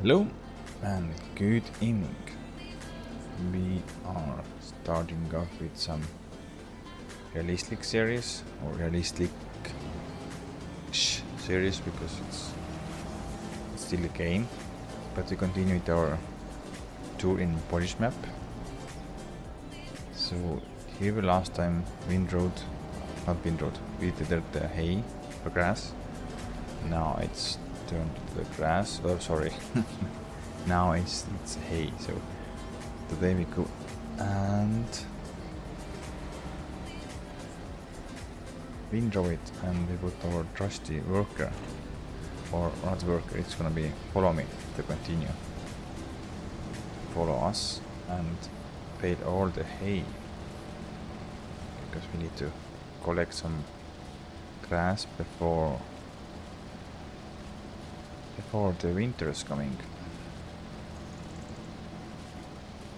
Hello and good evening. We are starting off with some realistic series or realistic series because it's still a game, but we continue with our tour in Polish map. So here we last time we did the hay or grass. Now it's turned to the grass. Oh, sorry. Now it's hay. So today we go and windrow it, and we put our trusty worker, or not worker. It's gonna be follow me to continue. Follow us and bale all the hay because we need to collect some grass before the winter is coming.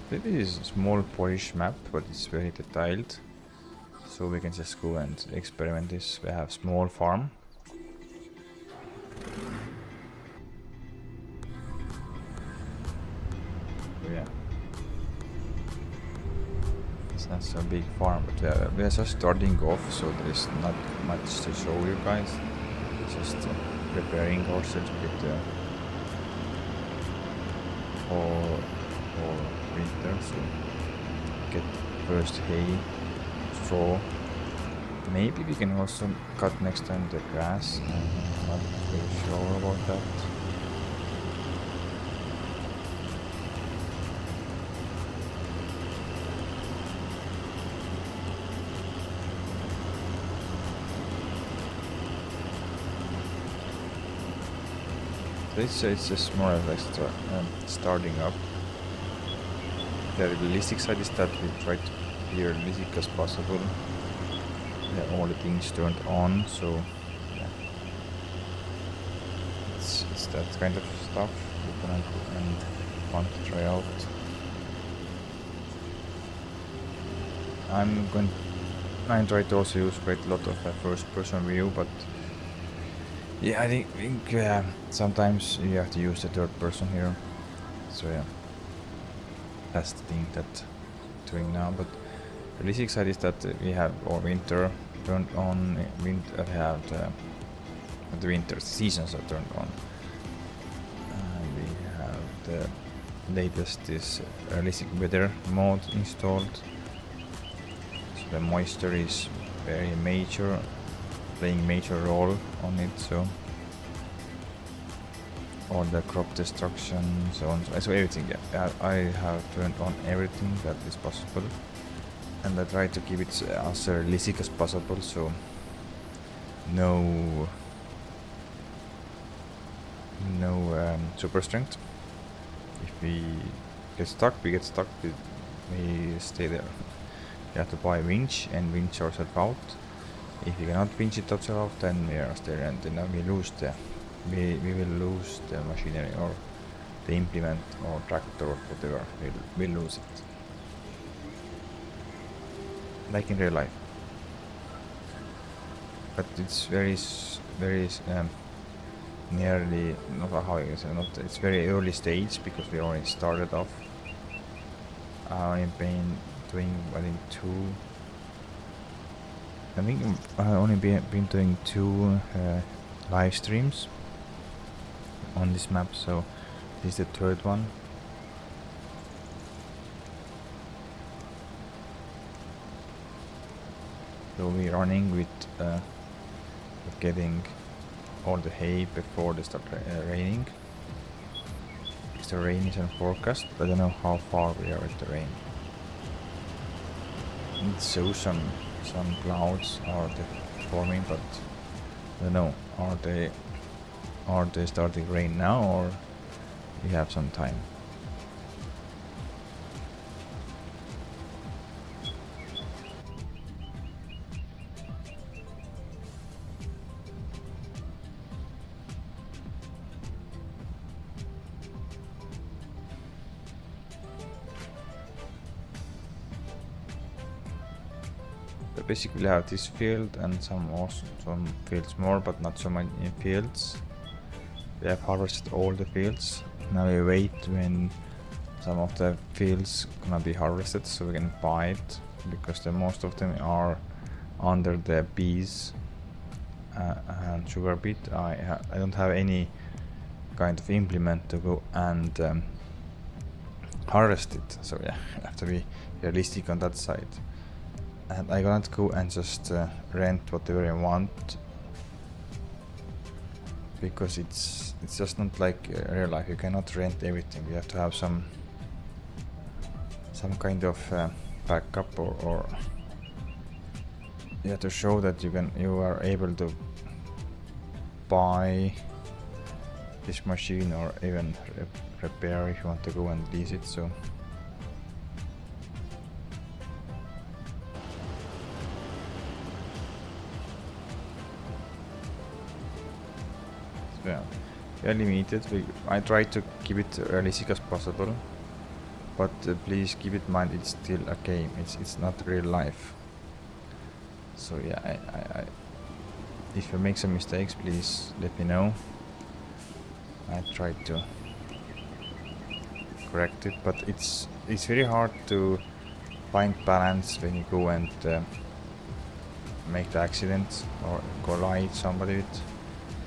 This is a small Polish map, but it's very detailed, so we can just go and experiment this. We have small farm. Yeah, it's not so big farm, but we are just starting off, so there is not much to show you guys. Just preparing ourselves with for winter, so get first hay, straw. Maybe we can also cut next time the grass. I'm not very sure about that. It's just more or less starting up. The realistic side is that we try to be realistic as possible. All the things turned on, so yeah, it's that kind of stuff we're gonna do and want to try out. I try to also use quite a lot of first-person view, but yeah, I think sometimes you have to use the third person here. So yeah, that's the thing that I'm doing now. But the realistic side is that we have our winter turned on. Have the winter seasons are turned on. We have the latest is realistic weather mode installed. So the moisture is very major. Playing major role on it, so all the crop destruction, so on, so everything. Yeah, I have turned on everything that is possible, and I try to keep it as realistic as possible. So no super strength. If we get stuck, we get stuck. We stay there. We have to buy winch and winch ourselves out. If we cannot pinch it ourselves, then we are there, and then we will lose the machinery or the implement or tractor or whatever. We'll lose it, like in real life. But it's very nearly not how I can say, not. It's very early stage because we already started off. I've been doing I've only been doing 2 live streams on this map, so this is the 3rd one. So we're running with getting all the hay before they start raining. Because the rain is on forecast, I don't know how far we are with the rain. It shows some clouds are forming, but I don't know, are they starting rain now, or we have some time? Basically have this field and some fields more, but not so many fields. We have harvested all the fields Now we wait when some of the fields gonna be harvested so we can buy it, because most of them are under the bees and sugar beet. I don't have any kind of implement to go and harvest it, so yeah, I have to be realistic on that side. And I cannot go and just rent whatever I want, because it's just not like real life. You cannot rent everything. You have to have some kind of backup, or you have to show that you are able to buy this machine, or even repair if you want to go and lease it. So yeah, we are limited. I try to keep it realistic as possible, but please keep in mind it's still a game. It's not real life. So yeah, I if you make some mistakes, please let me know. I try to correct it, but it's very hard to find balance when you go and make the accident or collide somebody with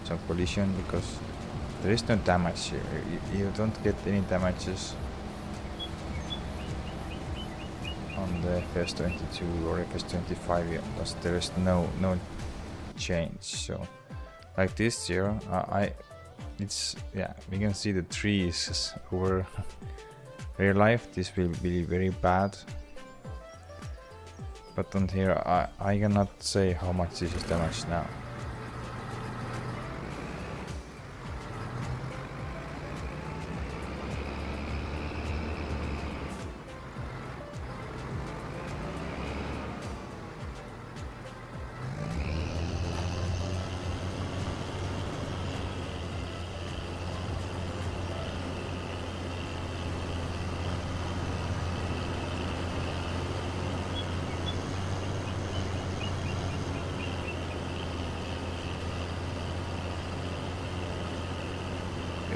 some collision, because there is no damage here. You don't get any damages on the FS22 or FS25, because there is no change. So like this here, it's yeah, we can see the trees over real life. This will be very bad, but on here I cannot say how much this is damaged now.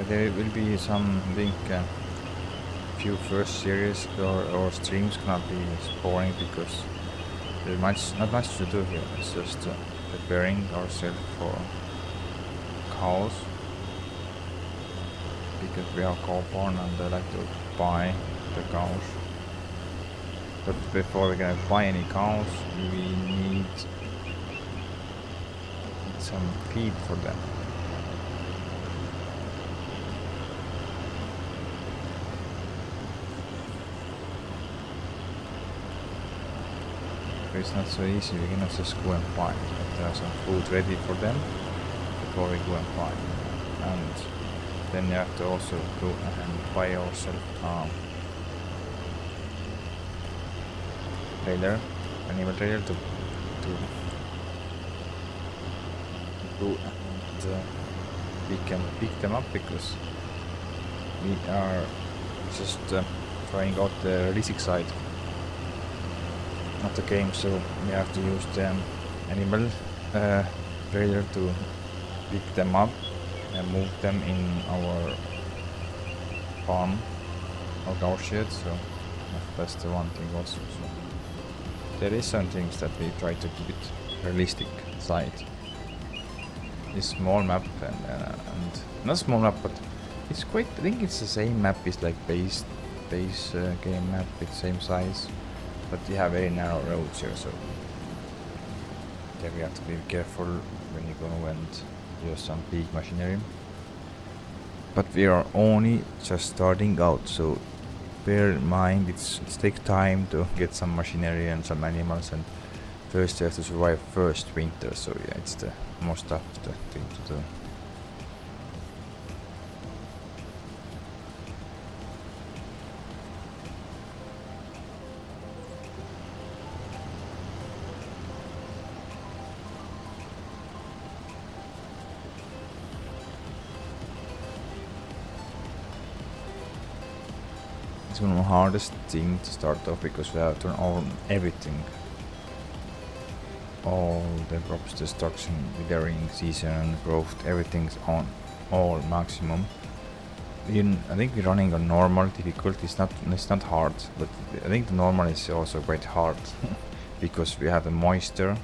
There will be some, I think, few first series or streams gonna be boring, because there's not much to do here. It's just preparing ourselves for cows, because we are cow born and I like to buy the cows. But before we can buy any cows, we need some feed for them. It's not so easy. We cannot just go and buy. There are some food ready for them before we go and buy. And then you have to also go and buy yourself animal trailer to go and we can pick them up, because we are just trying out the realistic side of the game, so we have to use the animal trailer to pick them up and move them in our farm or cow shed. So that's the one thing also. So there is some things that we try to keep it realistic side. This small map and not small map, but it's quite, I think it's the same map. It's like base game map with same size. But you have very narrow roads here, so yeah, we have to be careful when you go and use some big machinery. But we are only just starting out, so bear in mind it takes time to get some machinery and some animals, and first you have to survive first winter. So yeah, it's the most tough thing to do. It's one of the hardest thing to start off, because we have to turn on everything. All the crops destruction, withering, season, growth, everything's on all maximum. I think we're running on normal difficulty. It's not hard, but I think the normal is also quite hard because we have the moisture.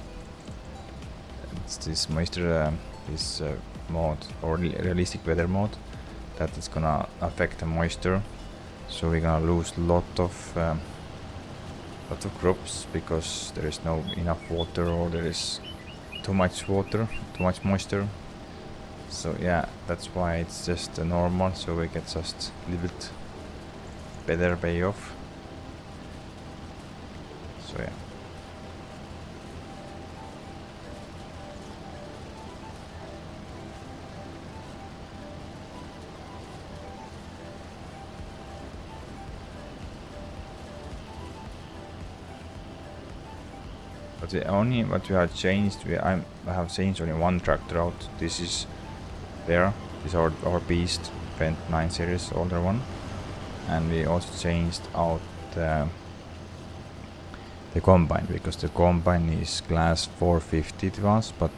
It's this moisture, this mode or realistic weather mode that is gonna affect the moisture. So we're gonna lose lot of crops because there is no enough water or there is too much water, too much moisture. So yeah, that's why it's just normal, so we get just a little bit better payoff. So yeah. But the only what we have changed, I have changed only one tractor out. This is there. This is our Beast Fendt 9 series, older one, and we also changed out the combine because the combine is class 450 it was, but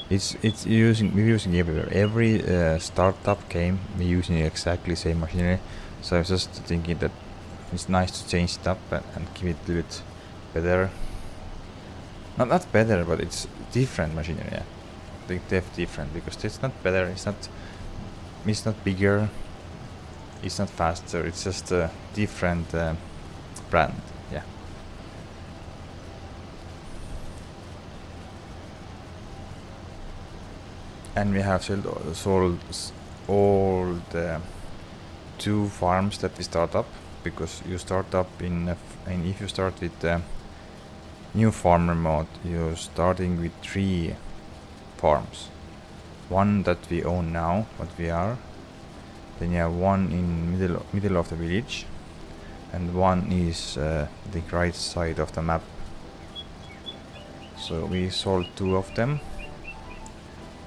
we're using everywhere. Every startup game we're using exactly same machinery. So I was just thinking that it's nice to change it up and give it a little bit better. Not better, but it's different machinery. Yeah, I think they're different because it's not better. It's not bigger. It's not faster. It's just a different brand. Yeah. And we have sold all the 2 farms that we start up, because you start up and if you start with the new farmer mode, you're starting with 3 farms. One that we own now, what we are. Then you have one in middle of the village, and one is the right side of the map. So we sold 2 of them,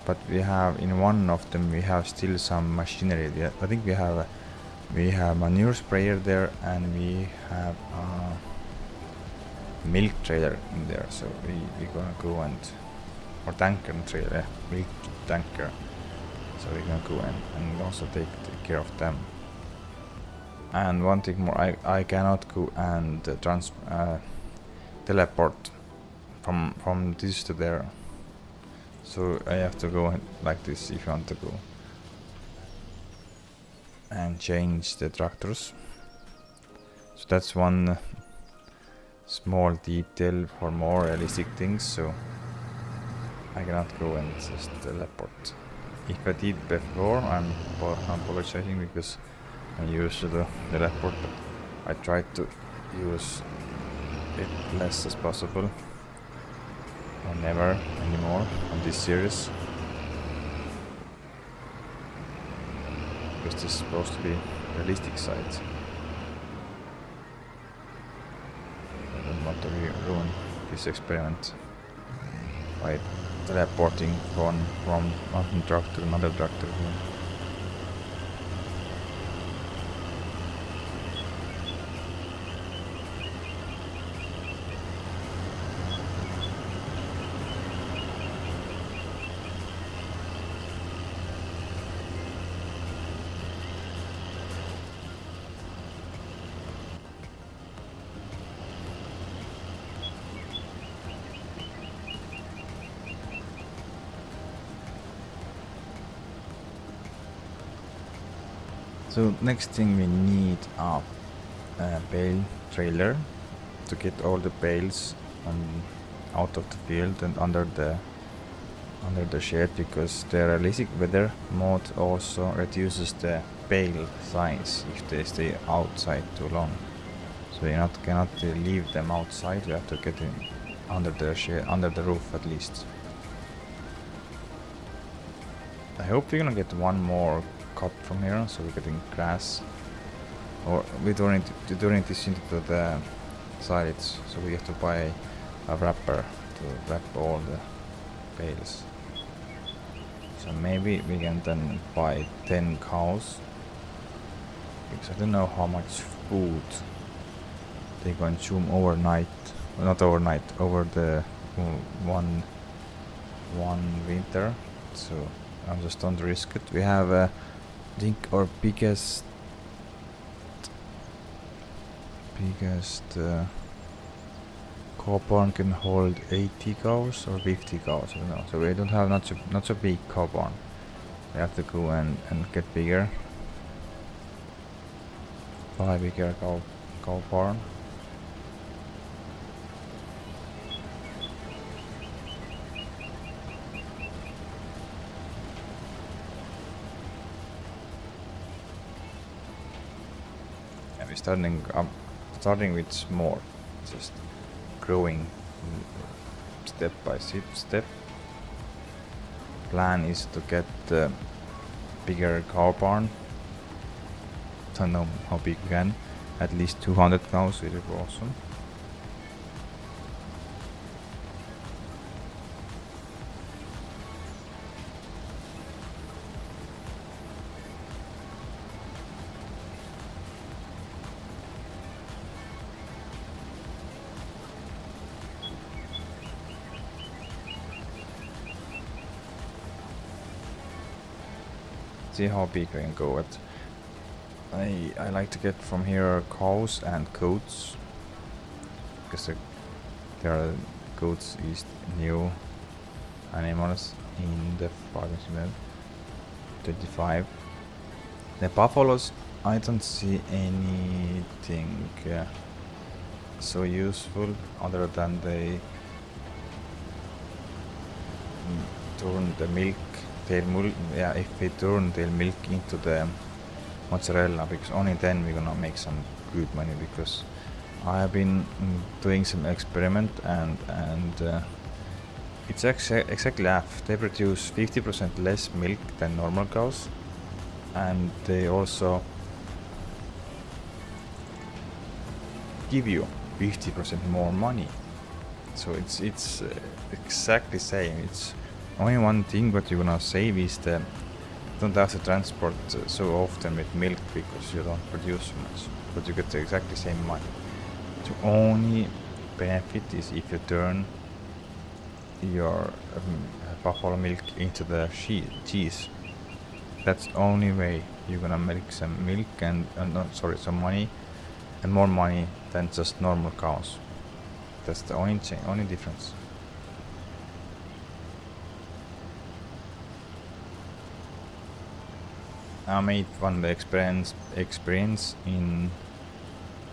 but we have in one of them we have still some machinery. I think we have manure sprayer there, and we have milk trailer in there, so we're gonna go or tanker and trailer, milk tanker, so we're gonna go and also take care of them. And one thing more, I cannot go and teleport from this to there, so I have to go like this if you want to go and change the tractors. So that's one small detail for more realistic things, so I cannot go and just teleport. If I did before, I'm apologizing because I used to teleport, but I tried to use it less as possible, or never anymore on this series, because this is supposed to be realistic side. I don't want to ruin this experiment by teleporting from one truck to another tractor here. So next thing we need a bale trailer to get all the bales out of the field and under the shed, because the realistic weather mode also reduces the bale size if they stay outside too long. So you cannot leave them outside. You have to get in under the shed, under the roof at least. I hope we're gonna get one more cut from here, so we're getting grass, or we're doing this into the sides, so we have to buy a wrapper to wrap all the bales. So maybe we can then buy 10 cows, because I don't know how much food they consume overnight, well, not overnight, over the one winter, so I just don't risk it. We have I think our biggest cow barn can hold 80 cows or 50 cows, I don't know. So we don't have not so big cow barn. We have to go and get bigger. Buy bigger cow barn. And we're starting with small, just growing step by step. Plan is to get the bigger cow barn. Don't know how big we can. At least 200 cows would be awesome. See how big I can go at. I like to get from here cows and goats, because goats is new animals in the farming 25. The buffaloes, I don't see anything so useful other than they turn the milk. If they turn their milk into the mozzarella, because only then we're gonna make some good money. Because I have been doing some experiment and it's exactly half. They produce 50% less milk than normal cows, and they also give you 50% more money. So it's exactly same. It's only one thing what you're gonna save is the don't have to transport so often with milk, because you don't produce so much, but you get the exactly same money. The only benefit is if you turn your buffalo milk into the cheese. That's the only way you're gonna make some milk and some money, and more money than just normal cows. That's the only difference. I made one experience in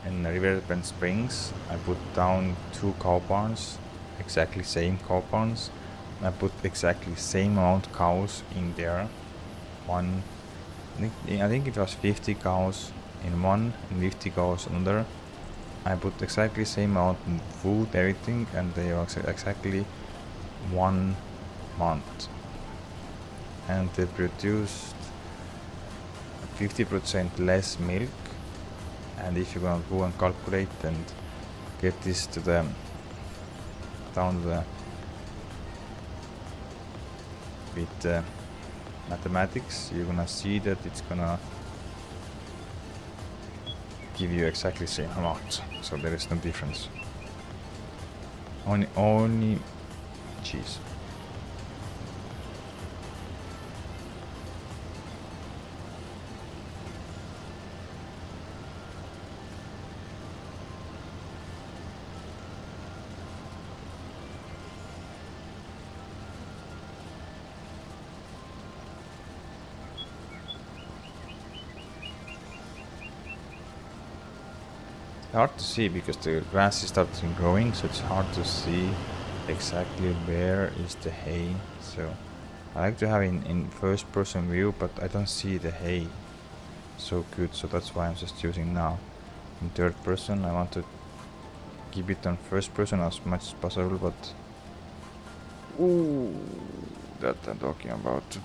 River Bend Springs. I put down 2 cow barns, exactly same cow barns. I put exactly same amount cows in there. I think it was 50 cows in one and 50 cows in another. I put exactly same amount of food, everything, and they are exactly 1 month. And they produced 50% less milk. And if you're gonna go and calculate and get this to the down the with mathematics, you're gonna see that it's gonna give you exactly same amount. So there is no difference. Only cheese. Hard to see because the grass is starting growing, so it's hard to see exactly where is the hay. So I like to have in first person view, but I don't see the hay so good, so that's why I'm just using now in third person. I want to keep it on first person as much as possible, but ooh, that I'm talking about.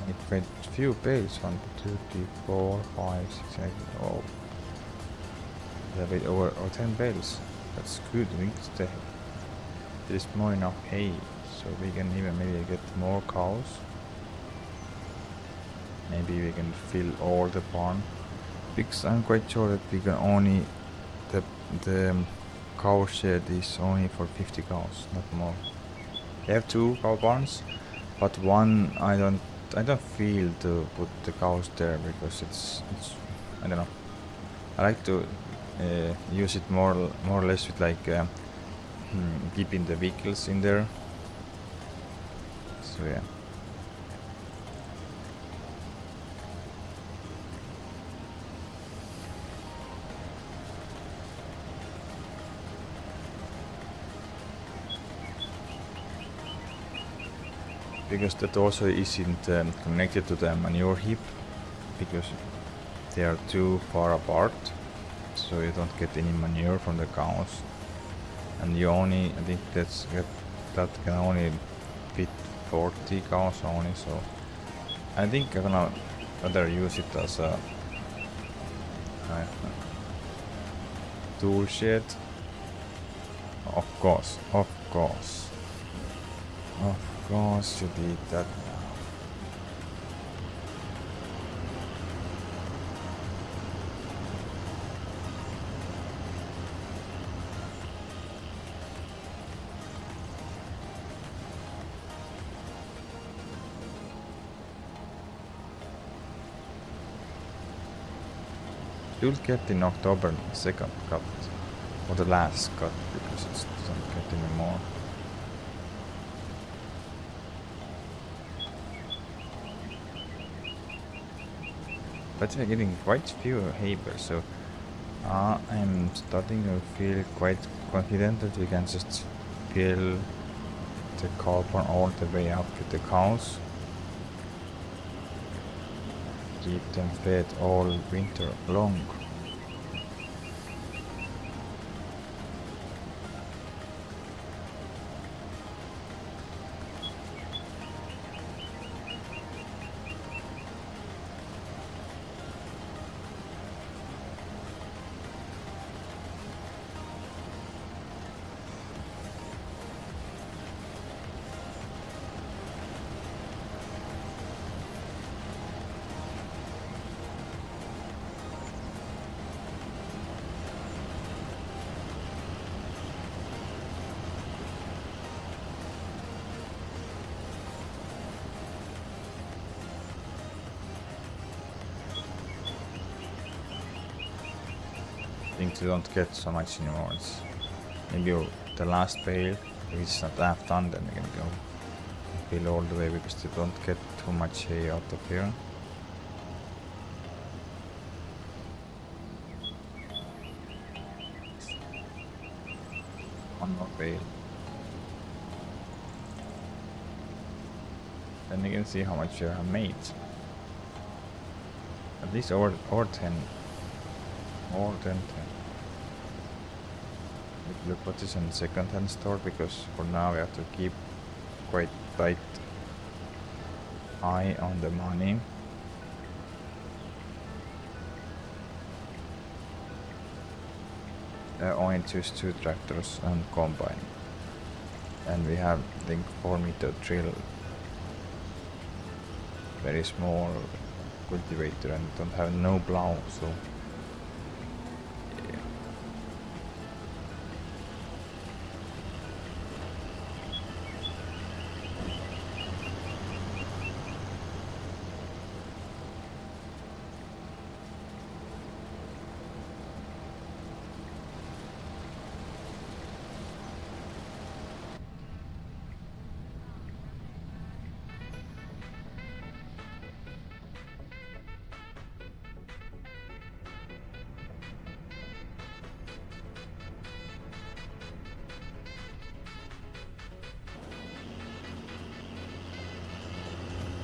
It made few bales, 1, 2, 3, 4, 5, 6, 7, oh. Yeah, wait, over 10 bales. That's good. We can stay. There's more enough hay, so we can even maybe get more cows. Maybe we can fill all the barn. Because I'm quite sure that we can only the cow shed is only for 50 cows, not more. We have 2 cow barns, but one I don't feel to put the cows there because it's I don't know. I like to use it more or less with like keeping the vehicles in there. So yeah. Because that also isn't connected to the manure heap, because they are too far apart, so you don't get any manure from the cows, and you only I think that can only fit 40 cows only. So I think I'm gonna rather use it as a tool shed. Of course, of course. Of course you did that now. You'll get in October the second cut, or the last cut, because it doesn't get anymore. But we're getting quite few hay bales, so I'm starting to feel quite confident that we can just fill the cow barn all the way up with the cows. Keep them fed all winter long. I think you don't get so much anymore. It's maybe the last bale. If it's not half done, then we can go fill all the way, because they don't get too much hay out of here. One more bale. Then you can see how much you have made. At least over 10. More than 10. Look what is in the second-hand store, because for now we have to keep quite tight eye on the money. Only choose 2 tractors and combine, and we have I think 4-meter drill, very small cultivator, and don't have no plow, so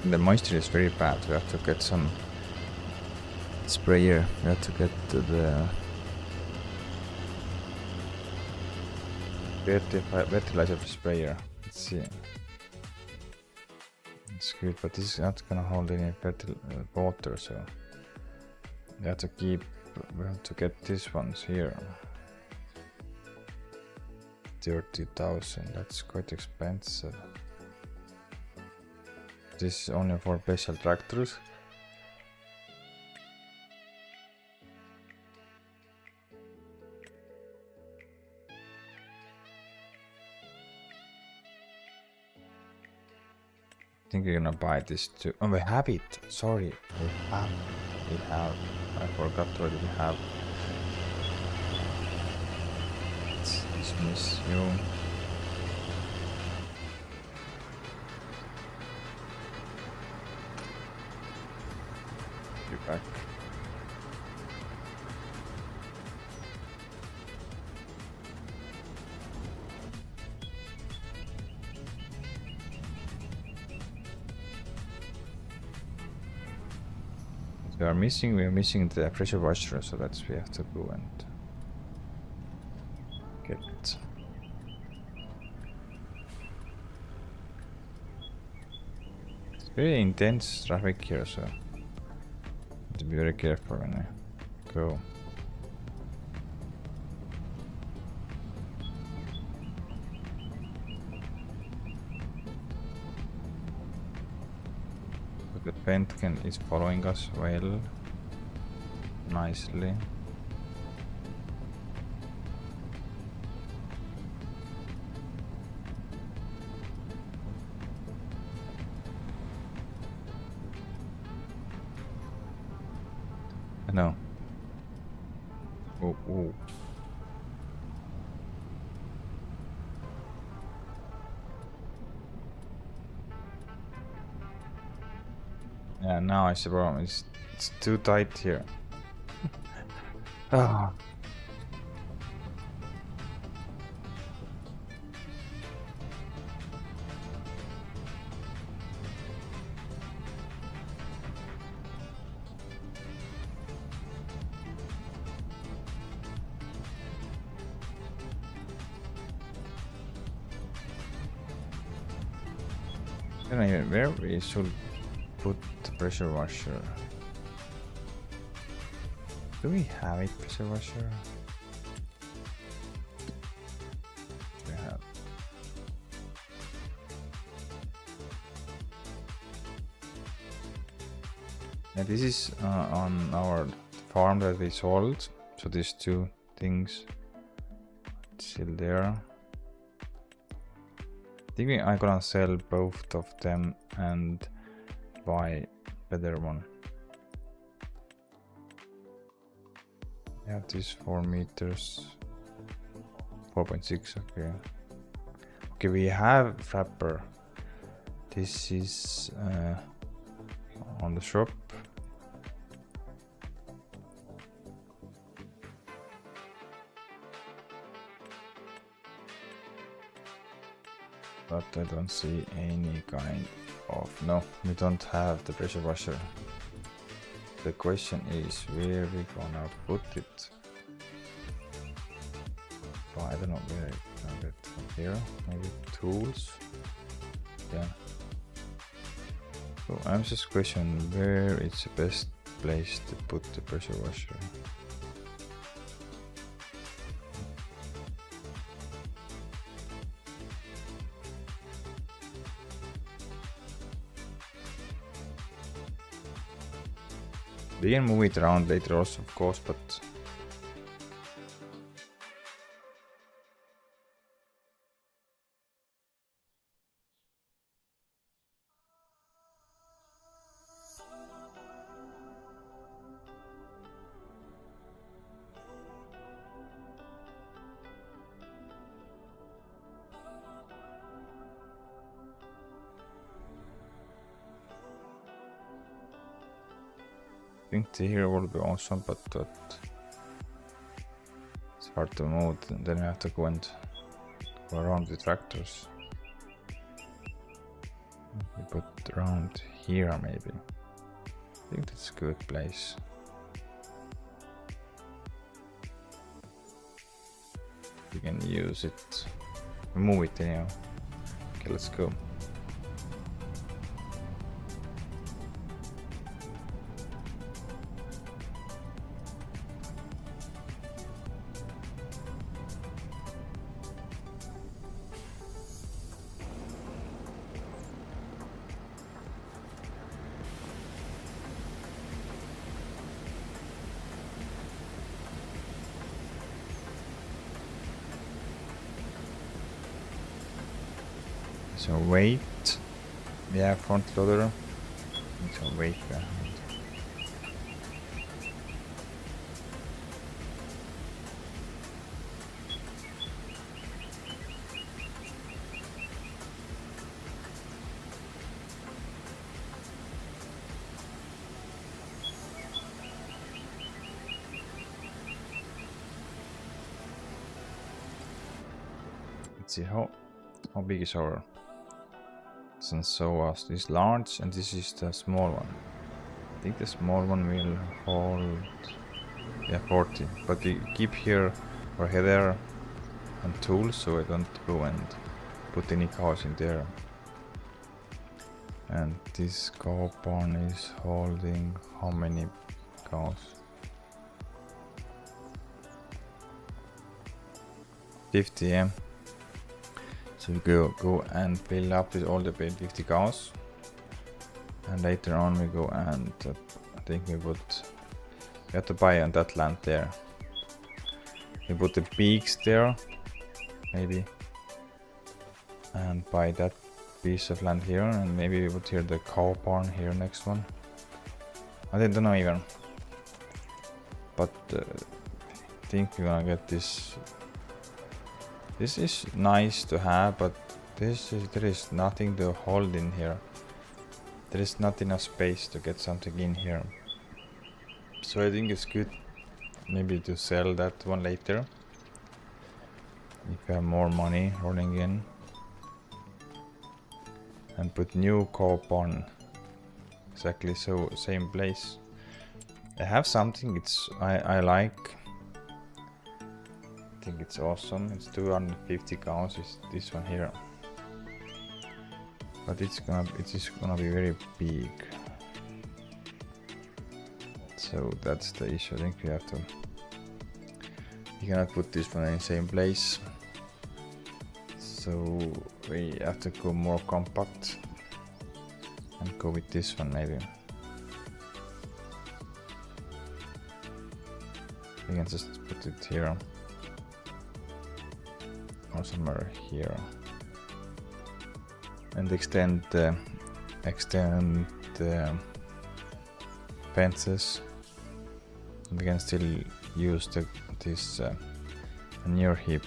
the moisture is very bad. We have to get some sprayer. We have to get the fertilizer sprayer. Let's see. It's good, but this is not gonna hold any water, so we have to keep we have to get these ones here. 30,000, that's quite expensive. This is only for special tractors. I think we're gonna buy this too. Oh, we have it. Sorry, we have. I forgot what we have. Let's dismiss you. You back. We are missing the pressure washer, so that's we have to go and get it. It's very intense traffic here, so have to be very careful when I go. The Pentgen is following us well, nicely. No. Oh. Yeah, now I see the problem. It's too tight here. Ah. I don't even where we should put the pressure washer. Do we have a pressure washer? We have. Yeah, this is on our farm that we sold. So these two things still there. I think I'm gonna sell both of them and buy better one. Yeah, this 4 meters, 4.6. Okay. Okay, we have wrapper. This is on the shop. But I don't see any kind of... No, we don't have the pressure washer. The question is where we gonna put it. But I don't know where it can get from here. Maybe tools. Yeah. So I'm just questioning where it's the best place to put the pressure washer. We can move it around later also, of course, but I think the here will be awesome, but it's hard to move, and then we have to go and go around the tractors. We put around here maybe. I think that's a good place. We can use it. Move it anyhow. Okay, let's go. So weight, yeah, front loader. Need some weight behind. Let's see how big is our. And so this large, and this is the small one. I think the small one will hold, yeah, 40. But we keep here our header and tools, so I don't go and put any cows in there. And this cow barn is holding how many cows? 50, yeah. So we go and fill up with all the 50 cows, and later on we go and I think we have to buy on that land there. We put the pigs there, maybe, and buy that piece of land here, and maybe we put here the cow barn here next one. I don't know even, but I think we're gonna get this. This is nice to have, but there is nothing to hold in here. There is not enough space to get something in here. So I think it's good maybe to sell that one later. If you have more money rolling in. And put new cow barn. Exactly, so same place. I have something I like. I think it's awesome. It's 250 cows. Is this one here, but it is gonna be very big. So that's the issue. I think we have to. You cannot put this one in the same place. So we have to go more compact and go with this one maybe. We can just put it here. Or somewhere here, and extend the fences. We can still use this manure heap,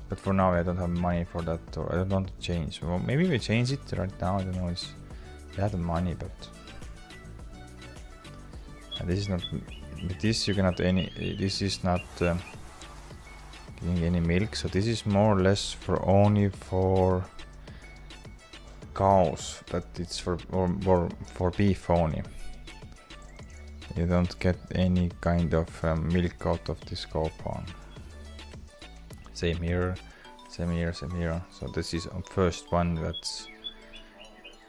but for now I don't have money for that, or I don't want to change. Well, maybe we change it right now. I don't know. We have the money, but this is not. With this you cannot any. This is not. Any milk, so this is more or less only for cows, but it's for beef only. You don't get any kind of milk out of this cow barn. Same here. So this is the first one that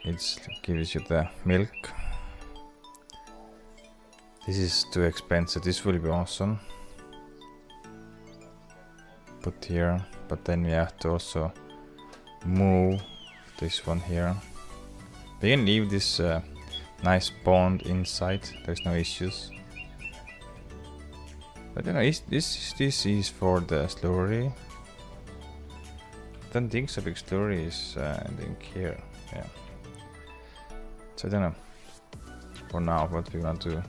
it gives you the milk. This is too expensive. This will be awesome. Put here, but then we have to also move this one here. We can leave this nice pond inside. There's no issues. But you know, this is for the slurry. I don't think so big slurry is I think here. Yeah. So I don't know. For now, what we're gonna do,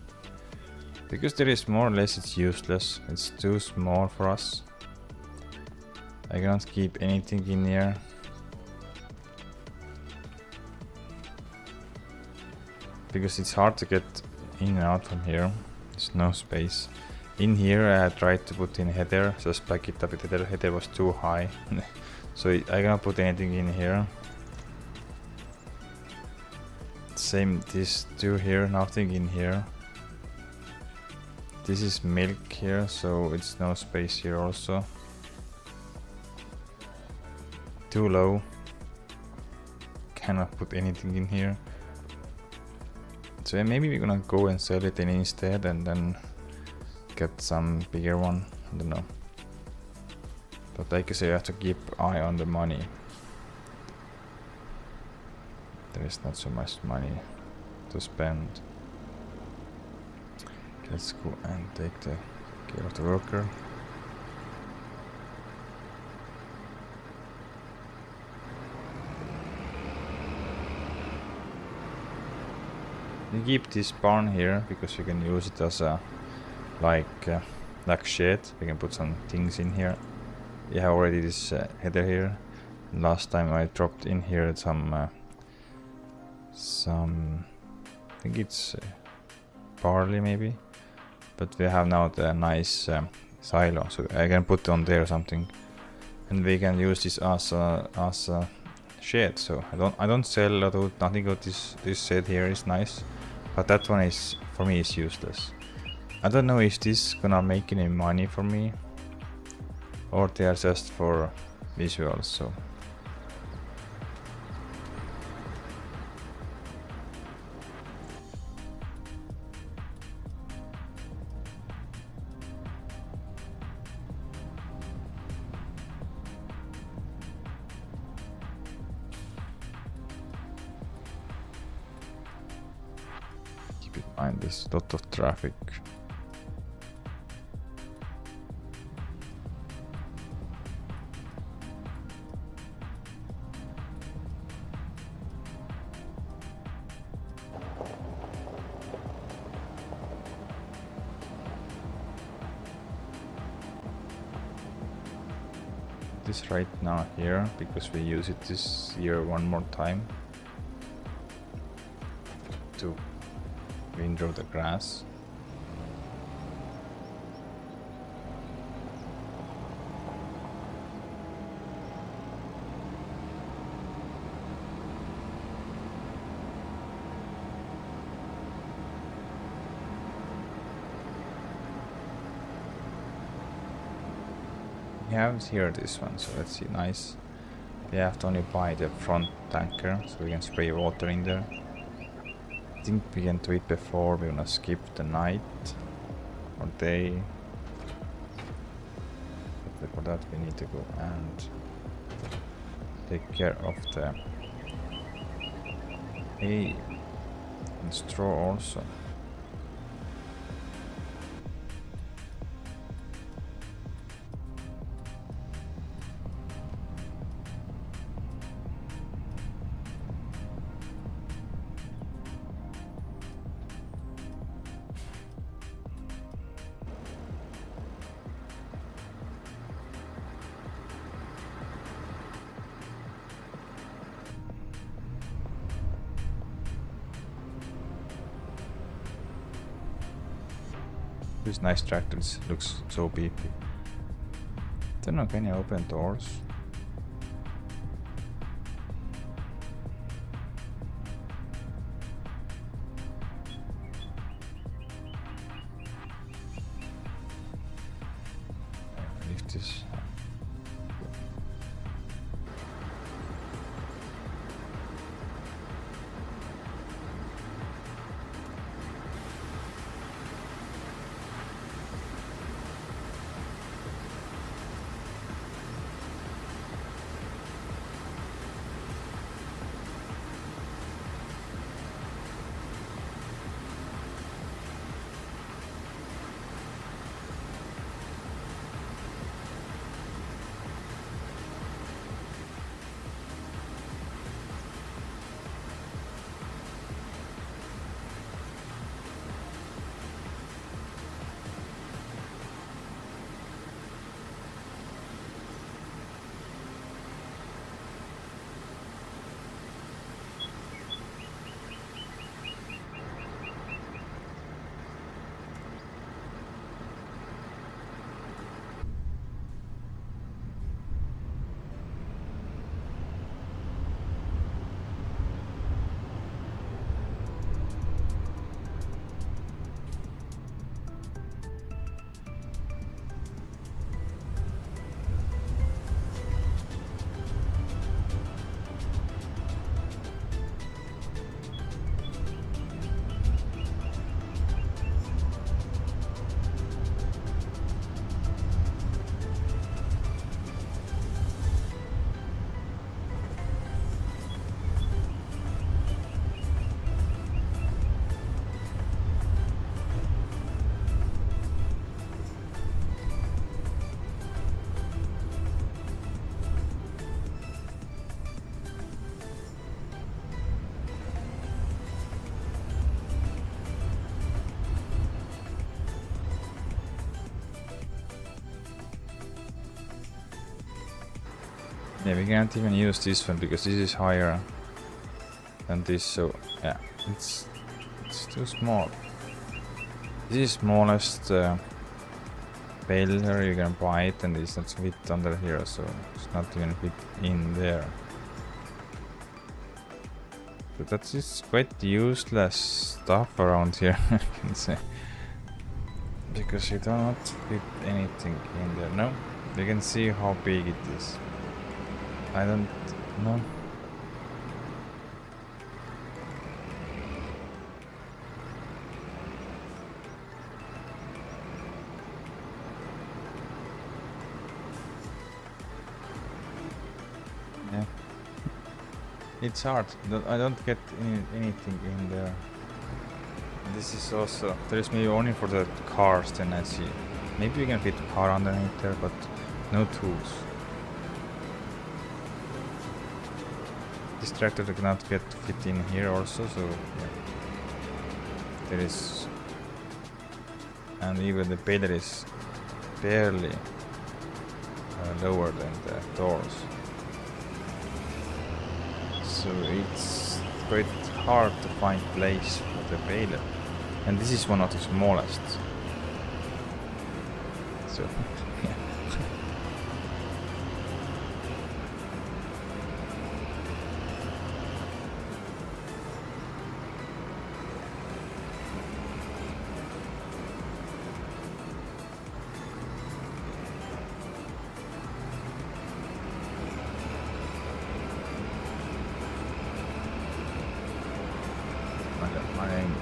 because there is more or less it's useless. It's too small for us. I cannot keep anything in here. Because it's hard to get in and out from here. There's no space. In here I tried to put in header, just back it up with header. Header was too high. So I cannot put anything in here. Same this two here, nothing in here. This is milk here, so it's no space here also. Too low. Cannot put anything in here. So maybe we're gonna go and sell it in instead and then get some bigger one. I don't know. But like I say, you have to keep eye on the money. There is not so much money to spend. Let's go and take the care of the worker. You keep this barn here because you can use it as a like shed. We can put some things in here. You have already this header here. Last time I dropped in here some I think it's barley maybe, but we have now the nice silo, so I can put on there something, and we can use this as a shed. So I don't sell a lot. Nothing of this shed here is nice, but that one is for me is useless. I don't know if this gonna make any money for me, or they are just for visuals. So keep in mind there's a lot of traffic. This right now here because we use it this year one more time to windrow the grass. We have here this one, so let's see, nice. We have to only buy the front tanker, so we can spray water in there. I think we can do it before we're gonna skip the night or day. But for that we need to go and take care of the hay and straw also. This nice tractor looks so beefy. Don't know, can you open doors? Lift this. Yeah, we can't even use this one because this is higher than this, so yeah, it's too small. This is smallest bale here you can buy it, and it's not fit under here, so it's not even fit in there. But that is quite useless stuff around here, I can say. Because you do not fit anything in there. No, you can see how big it is. I don't know. Yeah. It's hard. I don't get anything in there. This is also... There is maybe only for the cars, then I see. Maybe we can fit a car underneath there, but no tools. This tractor cannot get fit in here also, so yeah. There is... And even the baler is barely lower than the doors. So it's quite hard to find place for the baler. And this is one of the smallest. So, yeah.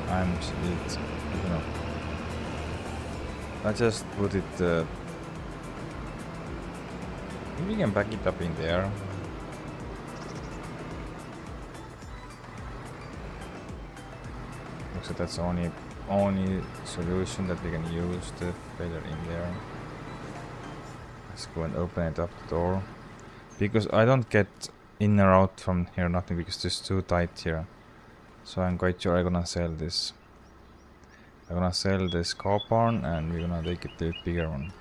I'm it, you know. I just put it. Maybe we can back it up in there. So that's only solution that we can use the failure in there. Let's go and open it up the door, because I don't get in or out from here nothing, because it's too tight here. So I'm quite sure I'm gonna sell this. I'm gonna sell this car barn and we're gonna take it to a bigger one.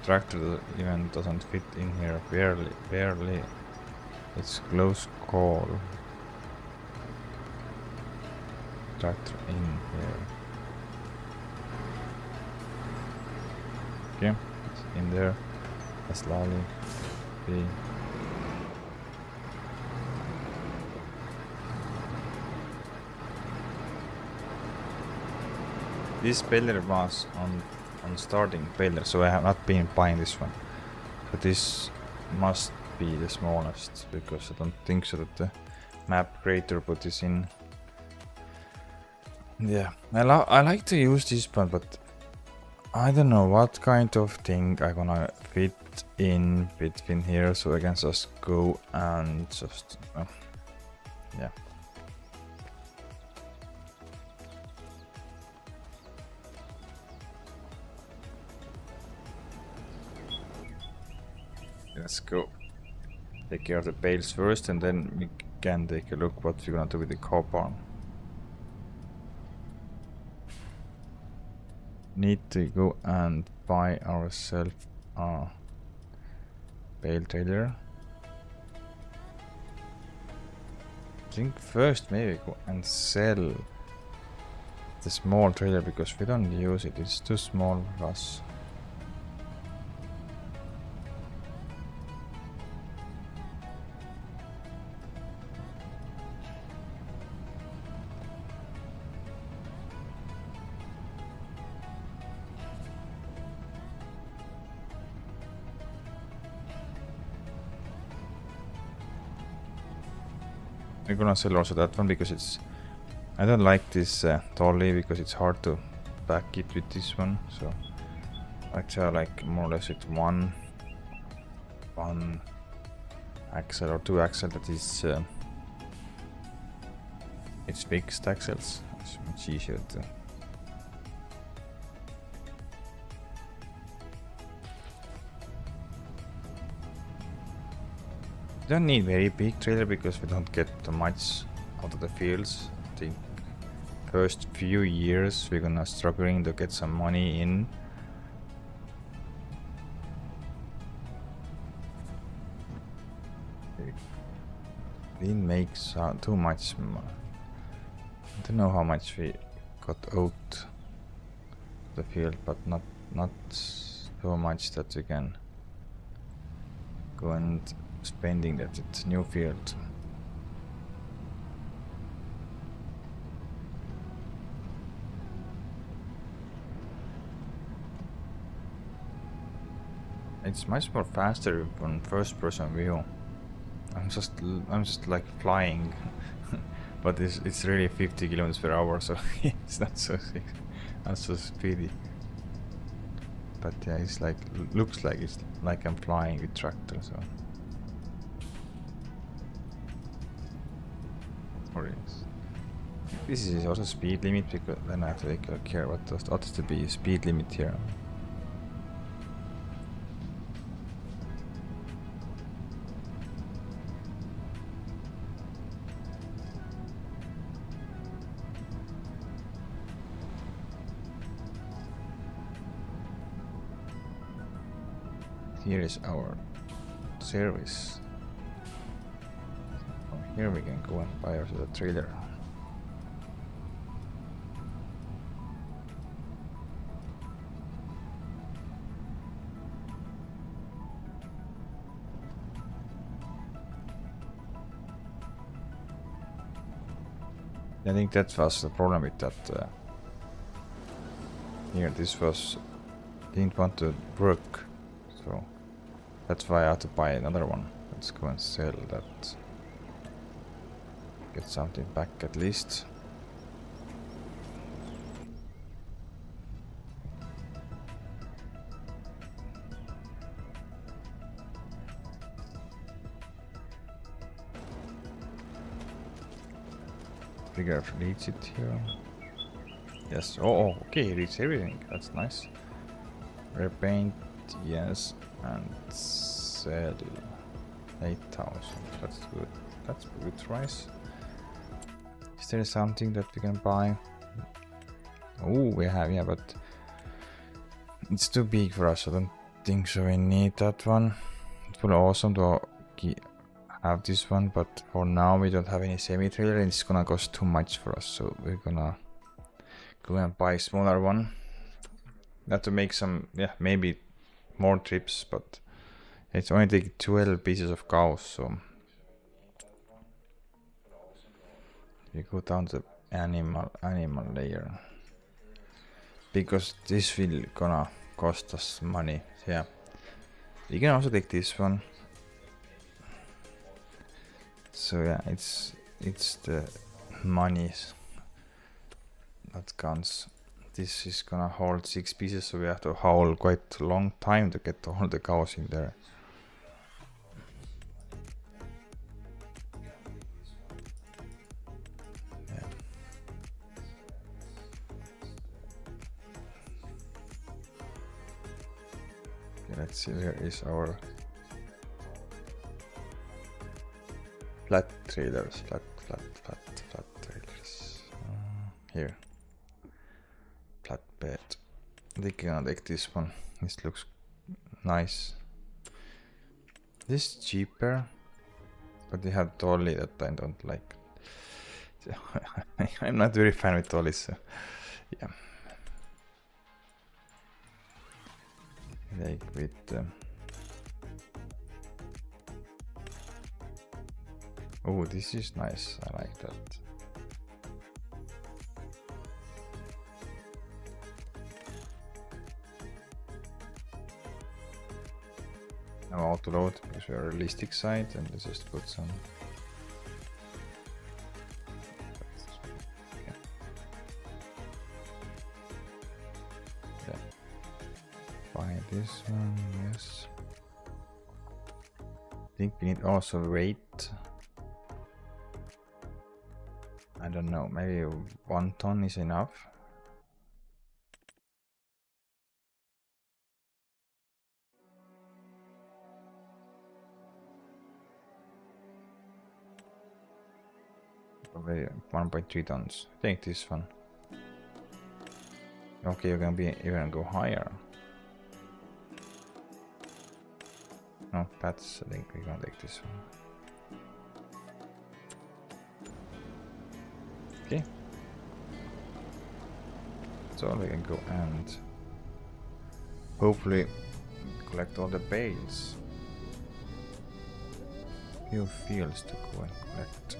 Tractor even doesn't fit in here, barely. It's close call. Tractor in here. Okay, it's in there. That's lovely. Okay. This baler was on starting baler, so I have not been buying this one. But this must be the smallest, because I don't think so that the map creator put this in. Yeah, I like to use this one, but I don't know what kind of thing I'm gonna fit in between here, so I can just go and just yeah. Let's go. Take care of the bales first, and then we can take a look what we're gonna do with the car barn. Need to go and buy ourselves a bale trailer. I think first maybe go and sell the small trailer, because we don't use it, it's too small for us. I'm gonna sell also that one, because it's... I don't like this trolley, because it's hard to back it with this one, so... Actually, like more or less with one axle or two axle that is it's fixed axles. It's much easier to. Don't need very big trailer because we don't get much out of the fields. I think first few years we're gonna struggling to get some money in. We didn't make too much. I don't know how much we got out the field, but not so much that we can go and spending that it's new field. It's much more faster on first person view. I'm just like flying, but it's really 50 kilometers per hour, so it's not so speedy. But yeah, it's like looks like it's like I'm flying with tractor, so. Or yes. This is also speed limit because then I have to take care what has to be speed limit here. Here is our service. From here we can go and buy the trailer. I think that was the problem with that. Here, this was didn't want to work, so that's why I had to buy another one. Let's go and sell that. Get something back at least. Figure out reach it here. Yes. Oh, okay, reach everything. That's nice. Repaint, yes, and sell 8,000. That's good. That's good price. Is there something that we can buy? Oh, we have, yeah, but it's too big for us. I don't think so. We need that one. It would be awesome to have this one, but for now we don't have any semi-trailer and it's gonna cost too much for us, so we're gonna go and buy a smaller one. Not to make some, yeah, maybe more trips, but it's only take 12 pieces of cows, so you go down to the animal layer because this will gonna cost us money. Yeah, you can also take this one. So yeah, it's the money that counts. This is gonna hold 6 pieces, so we have to haul quite a long time to get all the cows in there. Yeah. Okay, let's see, where is our flat trailers, flat trailers. Here. Flatbed. I think I'm gonna take this one. This looks nice. This is cheaper, but they have dolly that I don't like. I'm not very fan with dollies, so yeah. Like with oh, this is nice. I like that. Now auto load because we are a realistic side, and let's just put some. Yeah. buy this one, yes. I think we need also weight. I don't know, maybe 1 ton is enough. Probably 1.3 tons. I think this one. Okay, you're gonna be even go higher. No, that's, I think we're gonna take this one. Okay. So we can go and hopefully collect all the bales. Few fields to go and collect.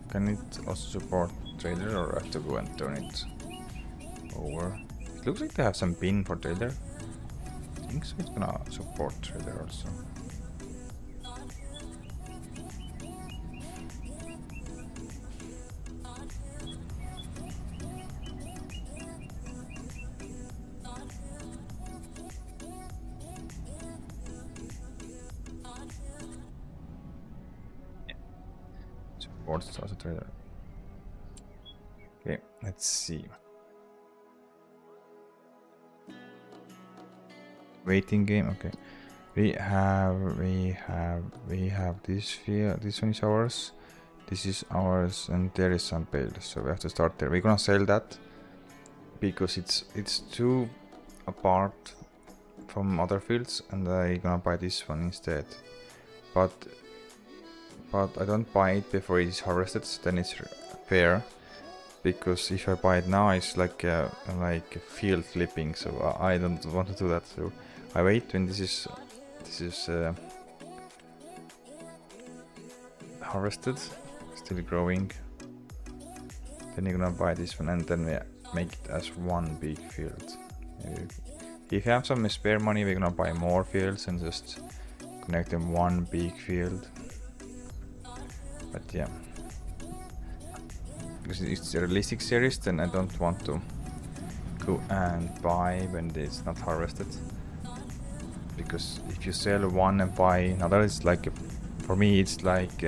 Can it also support trailer, or have to go and turn it over? It looks like they have some bin for trailer. I think so it's gonna support trailer also. Supports also trailer. Okay, let's see. Waiting game. Okay, we have this field. This one is ours. This is ours, and there is some bale. So we have to start there. We're gonna sell that because it's too apart from other fields, and I'm gonna buy this one instead. But I don't buy it before it is harvested. Then it's fair. Because if I buy it now, it's like field flipping, so I don't want to do that. So I wait when this is harvested, still growing. Then you're gonna buy this one, and then we make it as one big field. If you have some spare money, we're gonna buy more fields and just connect them one big field. But yeah. Because it's a realistic series, then I don't want to go and buy when it's not harvested. Because if you sell one and buy another, it's like for me it's like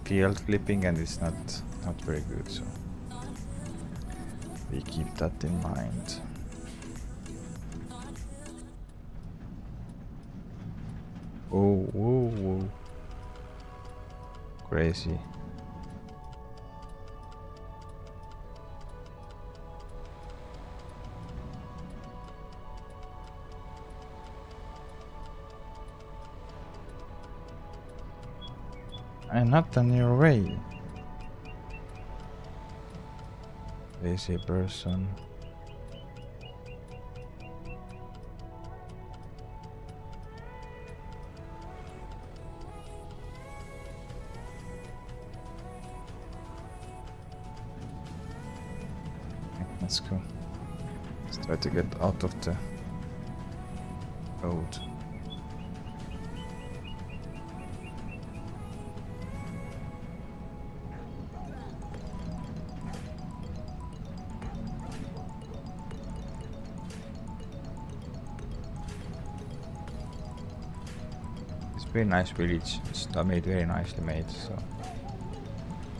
field flipping, and it's not very good. So we keep that in mind. Oh, whoa, whoa. Crazy. I'm not on your way. Lazy person. Let's go. Let's try to get out of the road. Very nice village. It's made very nicely made, so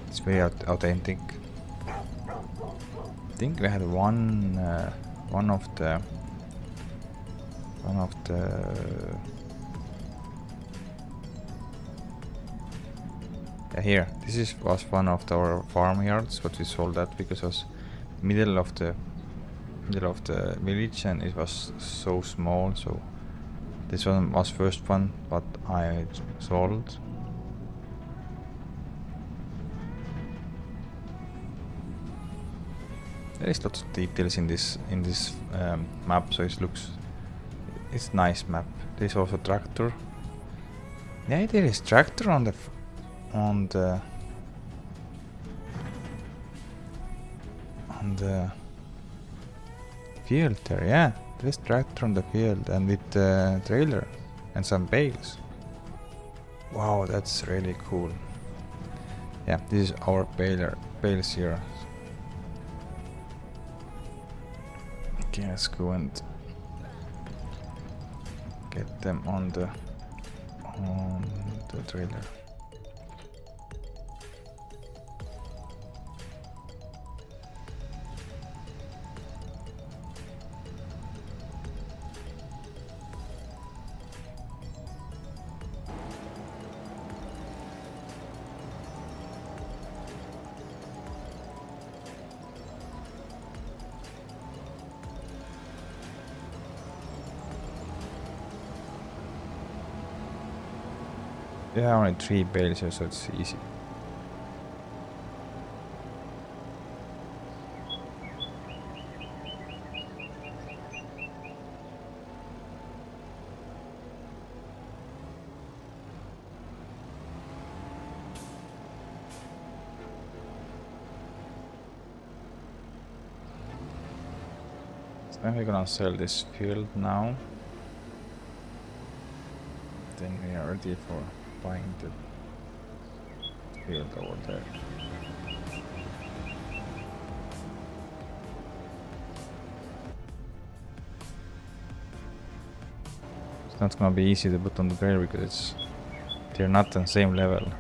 it's very authentic. I think we had one of the yeah, here. This was one of our farmyards, but we sold that because it was middle of the village, and it was so small. So this one was first one, but I sold. There is lots of details in this map, so it's nice map. There is also tractor. Yeah, there is tractor on the on the field there. Yeah, this tractor on the field and with the trailer and some bales. Wow, that's really cool. Yeah, this is our bales here. Okay, let's go and get them on the trailer. Yeah, only 3 bales here, so it's easy. So then we're gonna sell this field now. Then we are ready for buying the field over there. It's not gonna be easy to put on the trailer because they're not on the same level.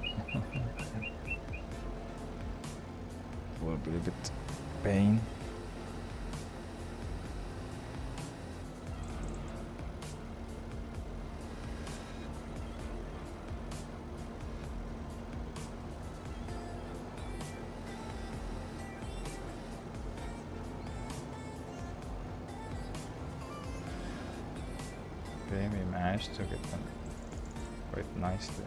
Will be a bit pain. Okay, we managed to get them quite nicely.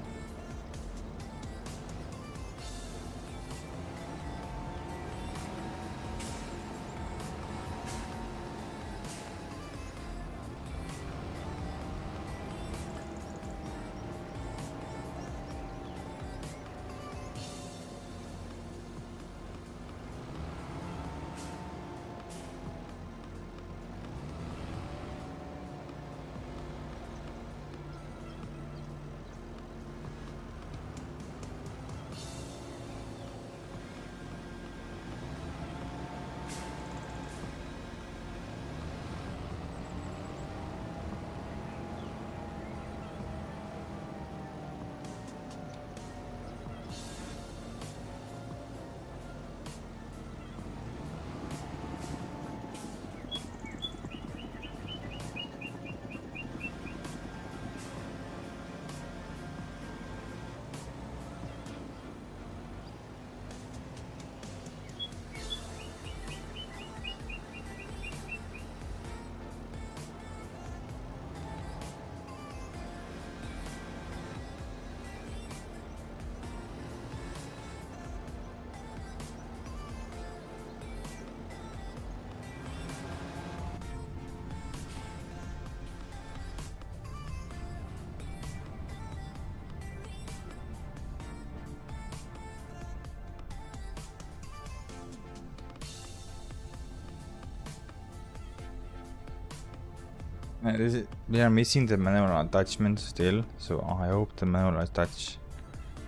We are missing the manual attachment still, so I hope the manual attach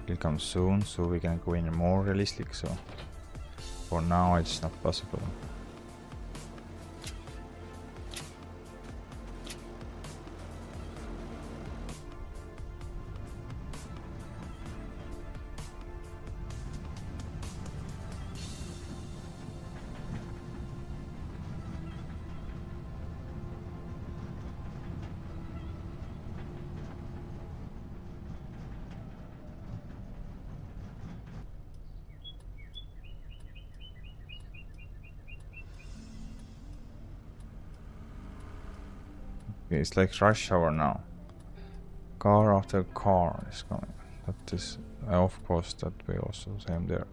will come soon so we can go in more realistic. So for now it's not possible. Okay, it's like rush hour now. Car after car is coming. That is, of course, that we also same there.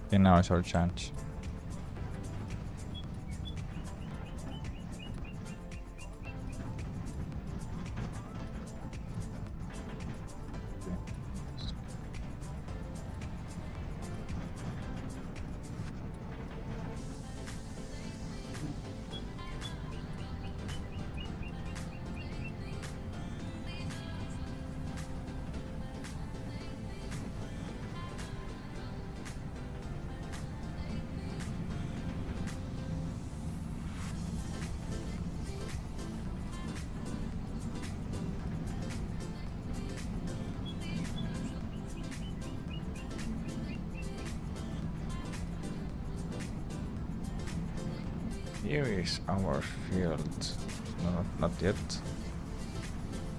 Okay, now it's our chance. Here is our field. No, not yet.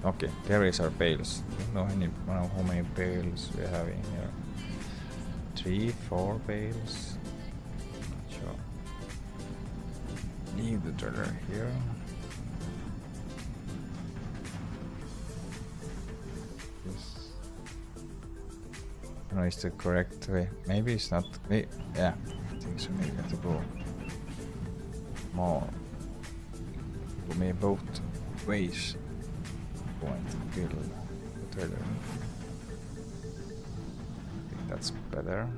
Okay, there is our bales. Don't know how many bales we have in here. 3, 4 bales. Not sure. Leave the trailer here. This. I don't know, it's the correct way. Maybe it's not. Yeah, I think so. Maybe I have to go more. Go maybe both ways. Going to build the trailer. I think that's better.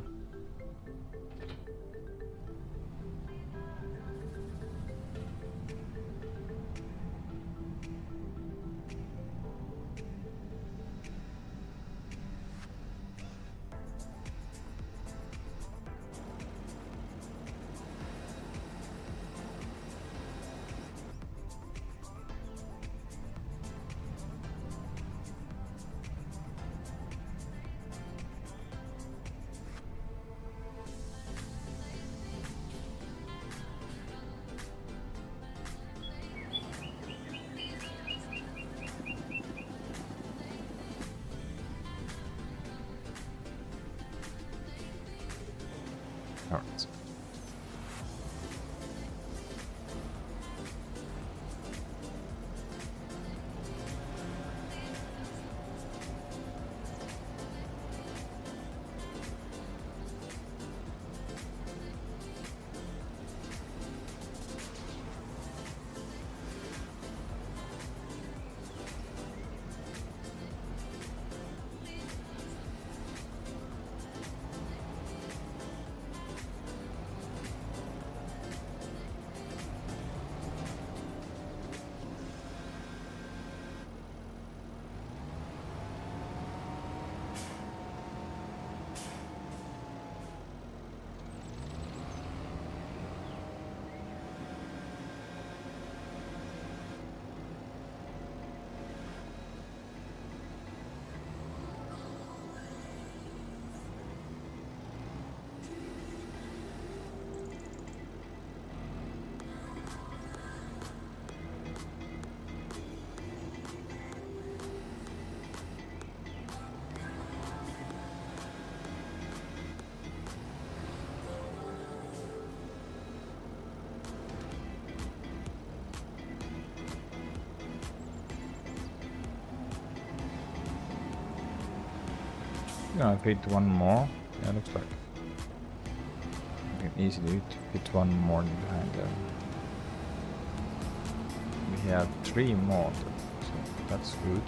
Alright. Yeah, I fit one more. Yeah, looks like I can easily fit one more behind there. We have 3 more, so that's good.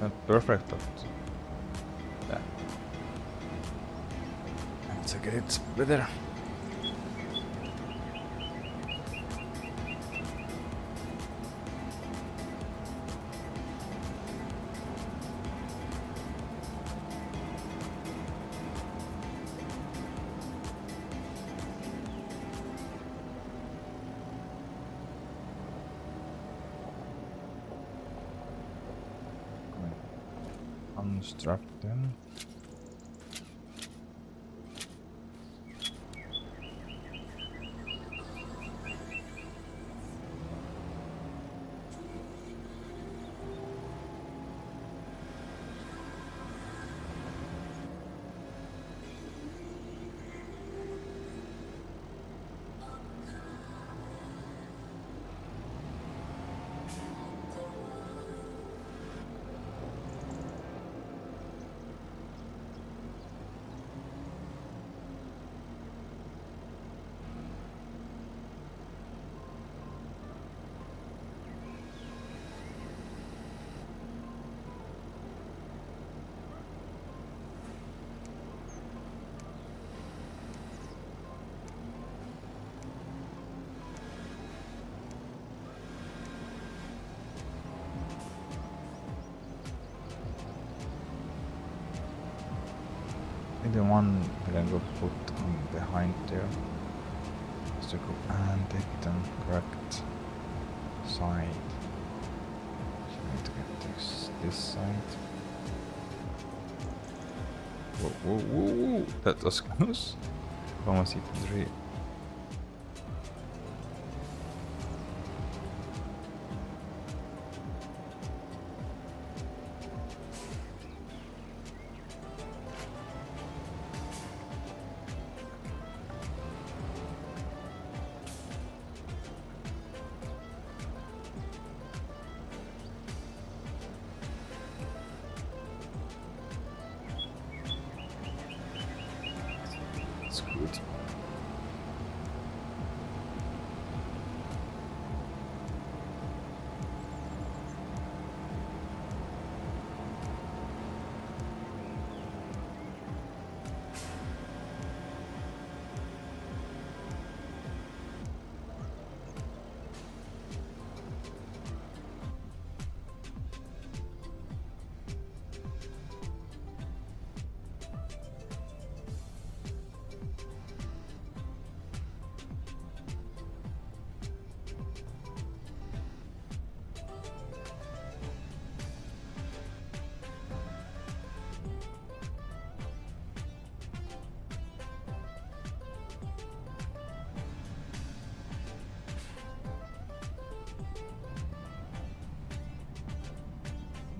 Not perfect, but yeah. Let's get it better. Unstrap them. maybe one we can go put behind there. Just to go and take them correct side. So we need to get this side. Whoa, whoa, whoa, whoa. That was close. Almost hit the tree. It's good.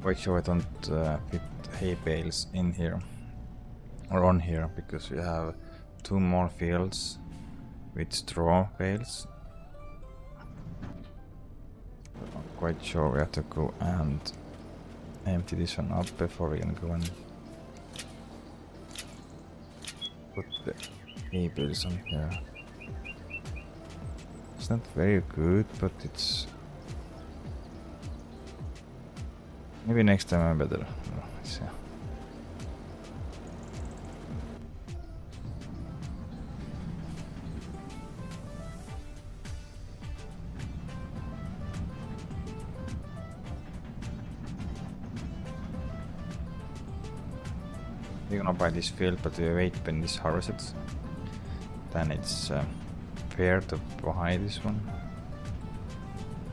Quite sure I don't fit hay bales in here or on here because we have 2 more fields with straw bales. I'm quite sure we have to go and empty this one up before we can go and put the hay bales on here. It's not very good, but it's maybe next time I'm better. Let's see. We're gonna buy this field, but we wait when this harvested. Then it's fair to buy this one.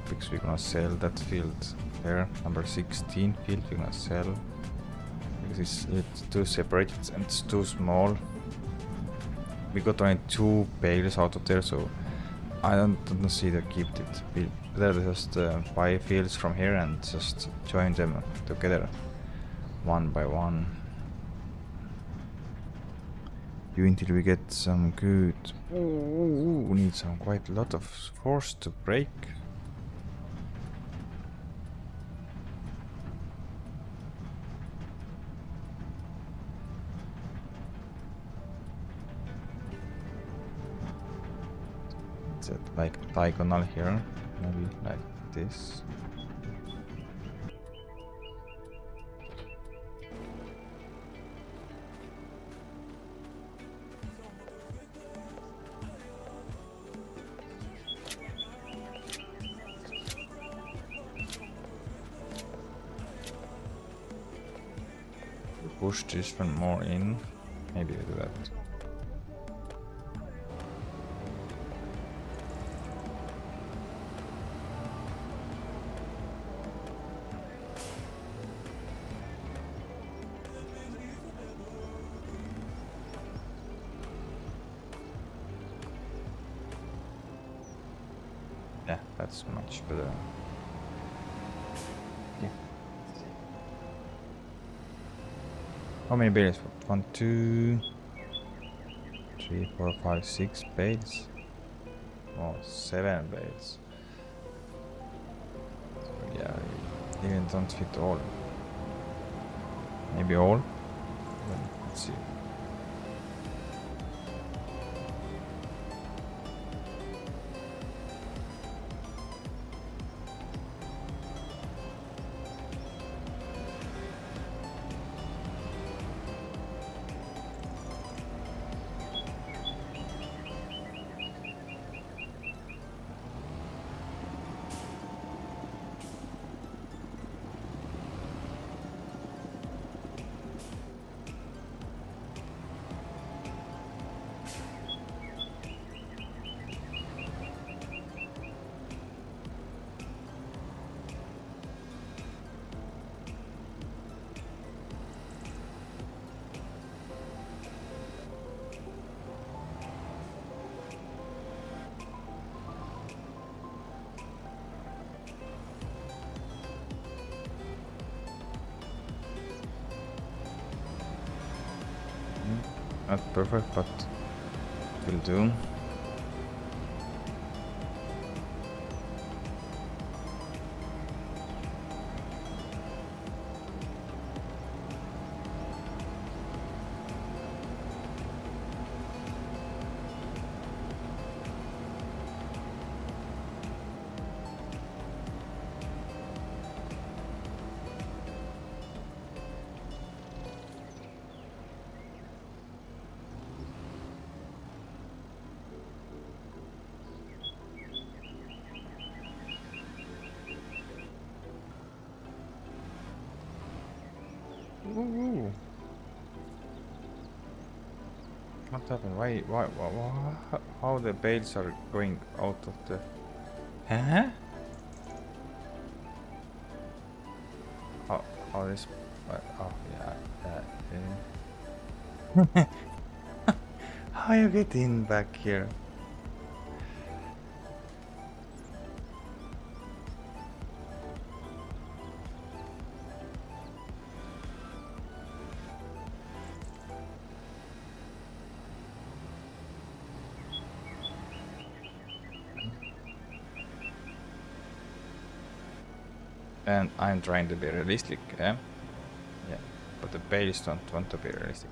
Because we're gonna sell that field there, number 16 field we're gonna sell. Because it's too separated and it's too small. We got only 2 bales out of there, so I don't see the keep it. We better just buy fields from here and just join them together one by one. Until we get some good. Ooh, we need some quite a lot of force to break. It's like diagonal here, maybe like this. Push this one more in. Maybe we do that. Yeah, that's much better. Yeah. How many bales? 1, 2, 3, 4, 5, 6 bales. Oh, 7 bales. So yeah, even don't fit all. Maybe all. Let's see. Not perfect, but will do. Woo. What happened? Why, how the bales are going out of the... Huh? How this... oh, yeah. How you get in back here? And I'm trying to be realistic, yeah? Yeah, but the bales don't want to be realistic.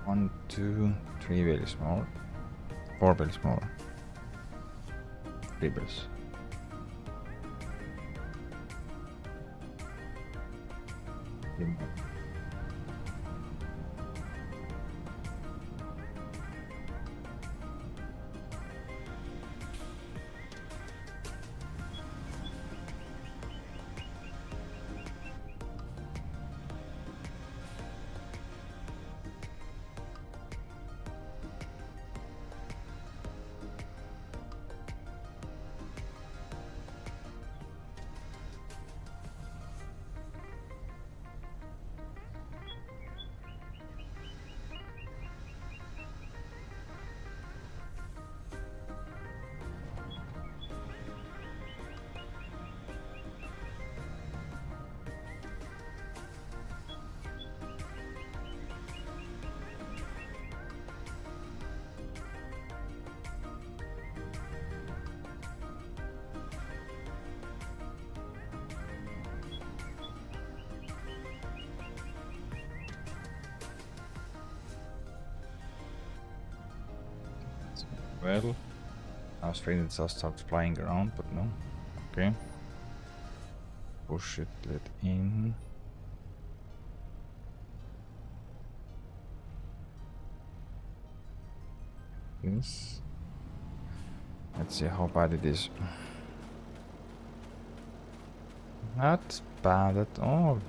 One, two, three bales more. 4 bales more. 3 bales. Well, I was afraid it just starts flying around, but no. Okay. push it, let in. This. Let's see how bad it is. Not bad at all.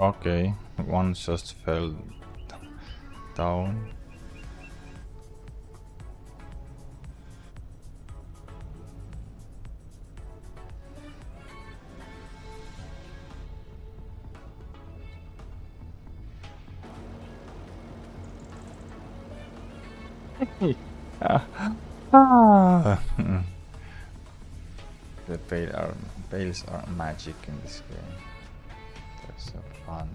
Okay, one just fell down. Ah. The bales are magic in this game. They're so fun.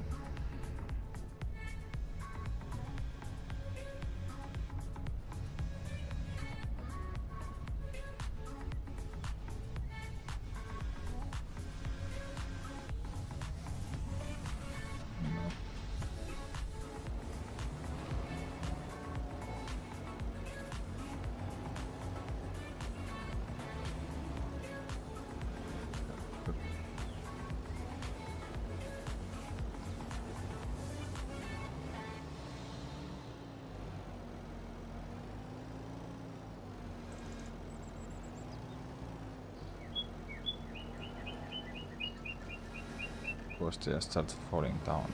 Of course, they start falling down.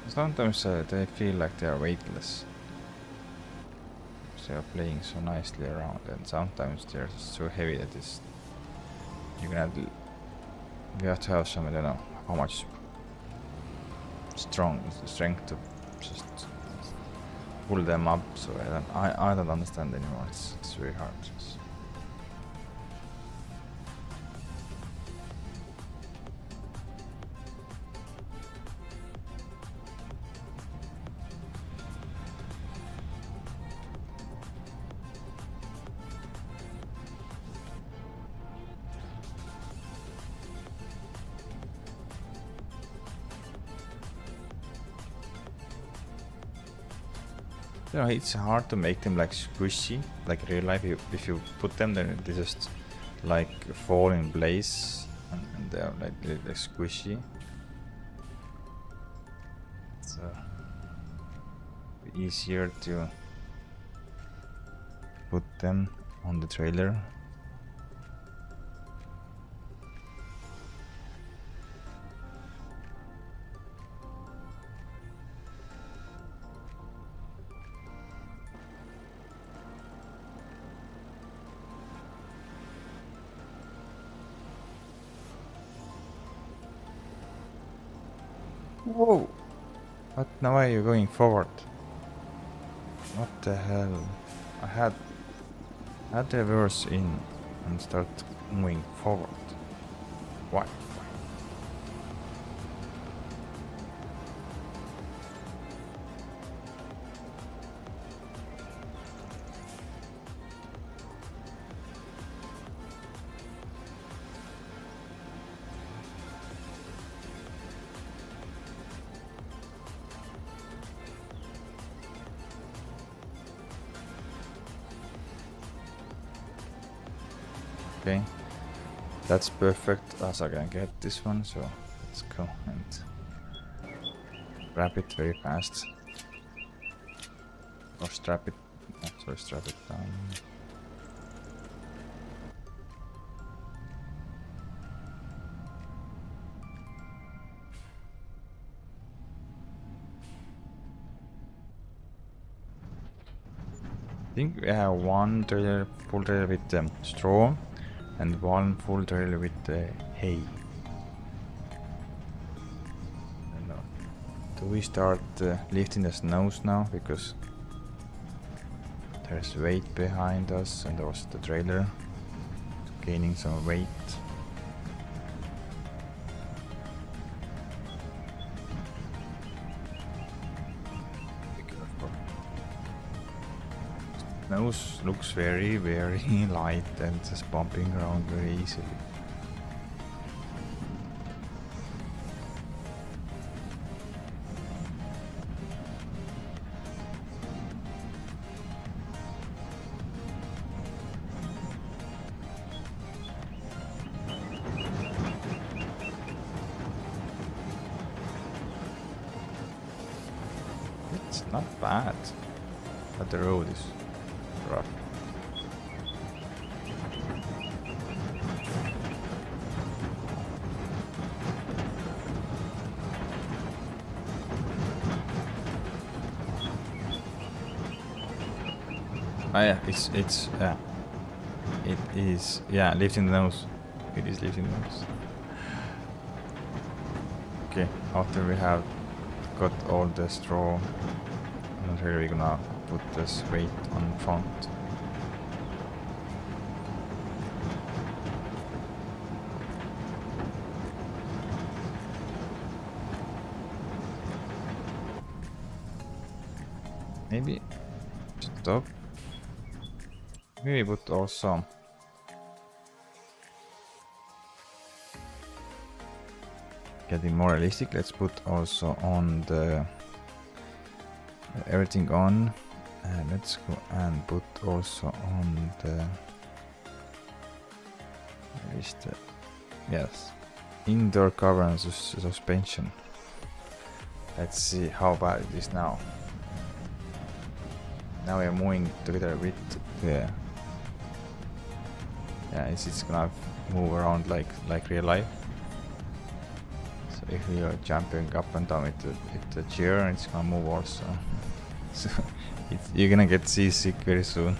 Sometimes they feel like they are weightless. They are playing so nicely around, and sometimes they're so heavy that it's you have to have some, I don't know how much strength to just pull them up. So I don't understand anymore. It's very hard. You know, it's hard to make them like squishy, like real life. If you put them, then they just like fall in place, and they're like squishy. It's easier to put them on the trailer. Whoa! But now why are you going forward? What the hell? I had the reverse in and start moving forward. Why? Okay, that's perfect as I can get this one, so let's go and wrap it very fast. Or strap it, sorry, strap it down. I think we have one trailer, full trailer with straw and one full trailer with hay. I don't know. Do we start lifting the snows now? Because there's weight behind us and also the trailer gaining some weight. Nose looks very, very light and just bumping around very easily. It's not bad, but the road is rough. Ah yeah, it is, yeah, lifting the nose. It is lifting the nose. Okay, after we have got all the straw, and here we're gonna put this weight on front. Maybe stop. Maybe put also getting more realistic. Let's put also on the everything on. Let's go and put also on the where is the yes indoor cover and suspension. Let's see how bad it is now. Now we are moving together with the it's gonna move around like real life. So if we are jumping up and down with the chair, it's gonna move also. So you're gonna get seasick very soon.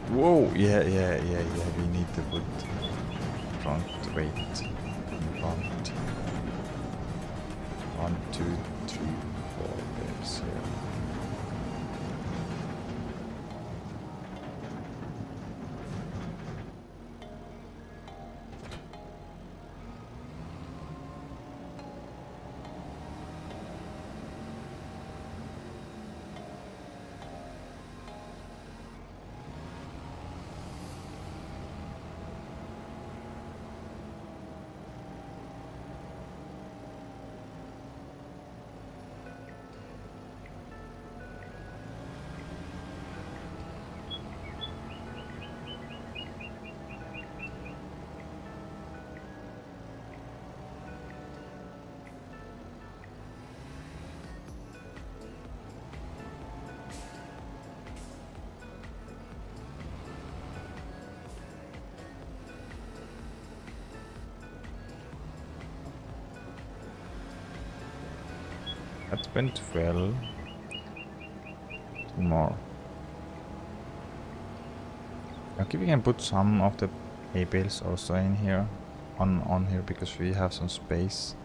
Whoa! Yeah. We need to put front weight in front. 1, 2, 3, 4. There's that went well. 2 more. Okay, we can put some of the hay bales also in here, on here, because we have some space.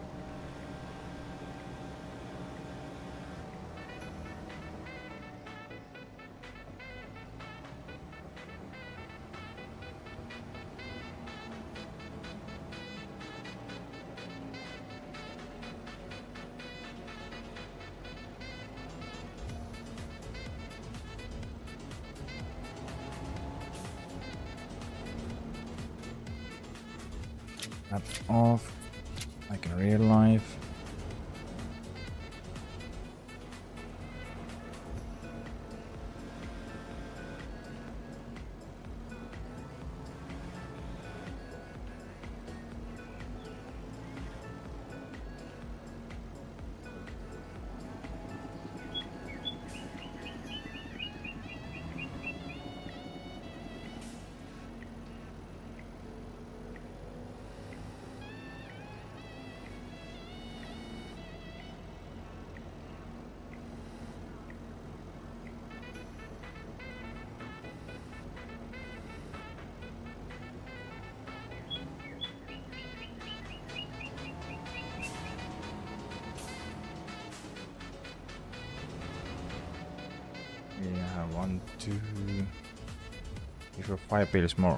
That off, like in real life. Yeah, one, two. If you're 5 bales more.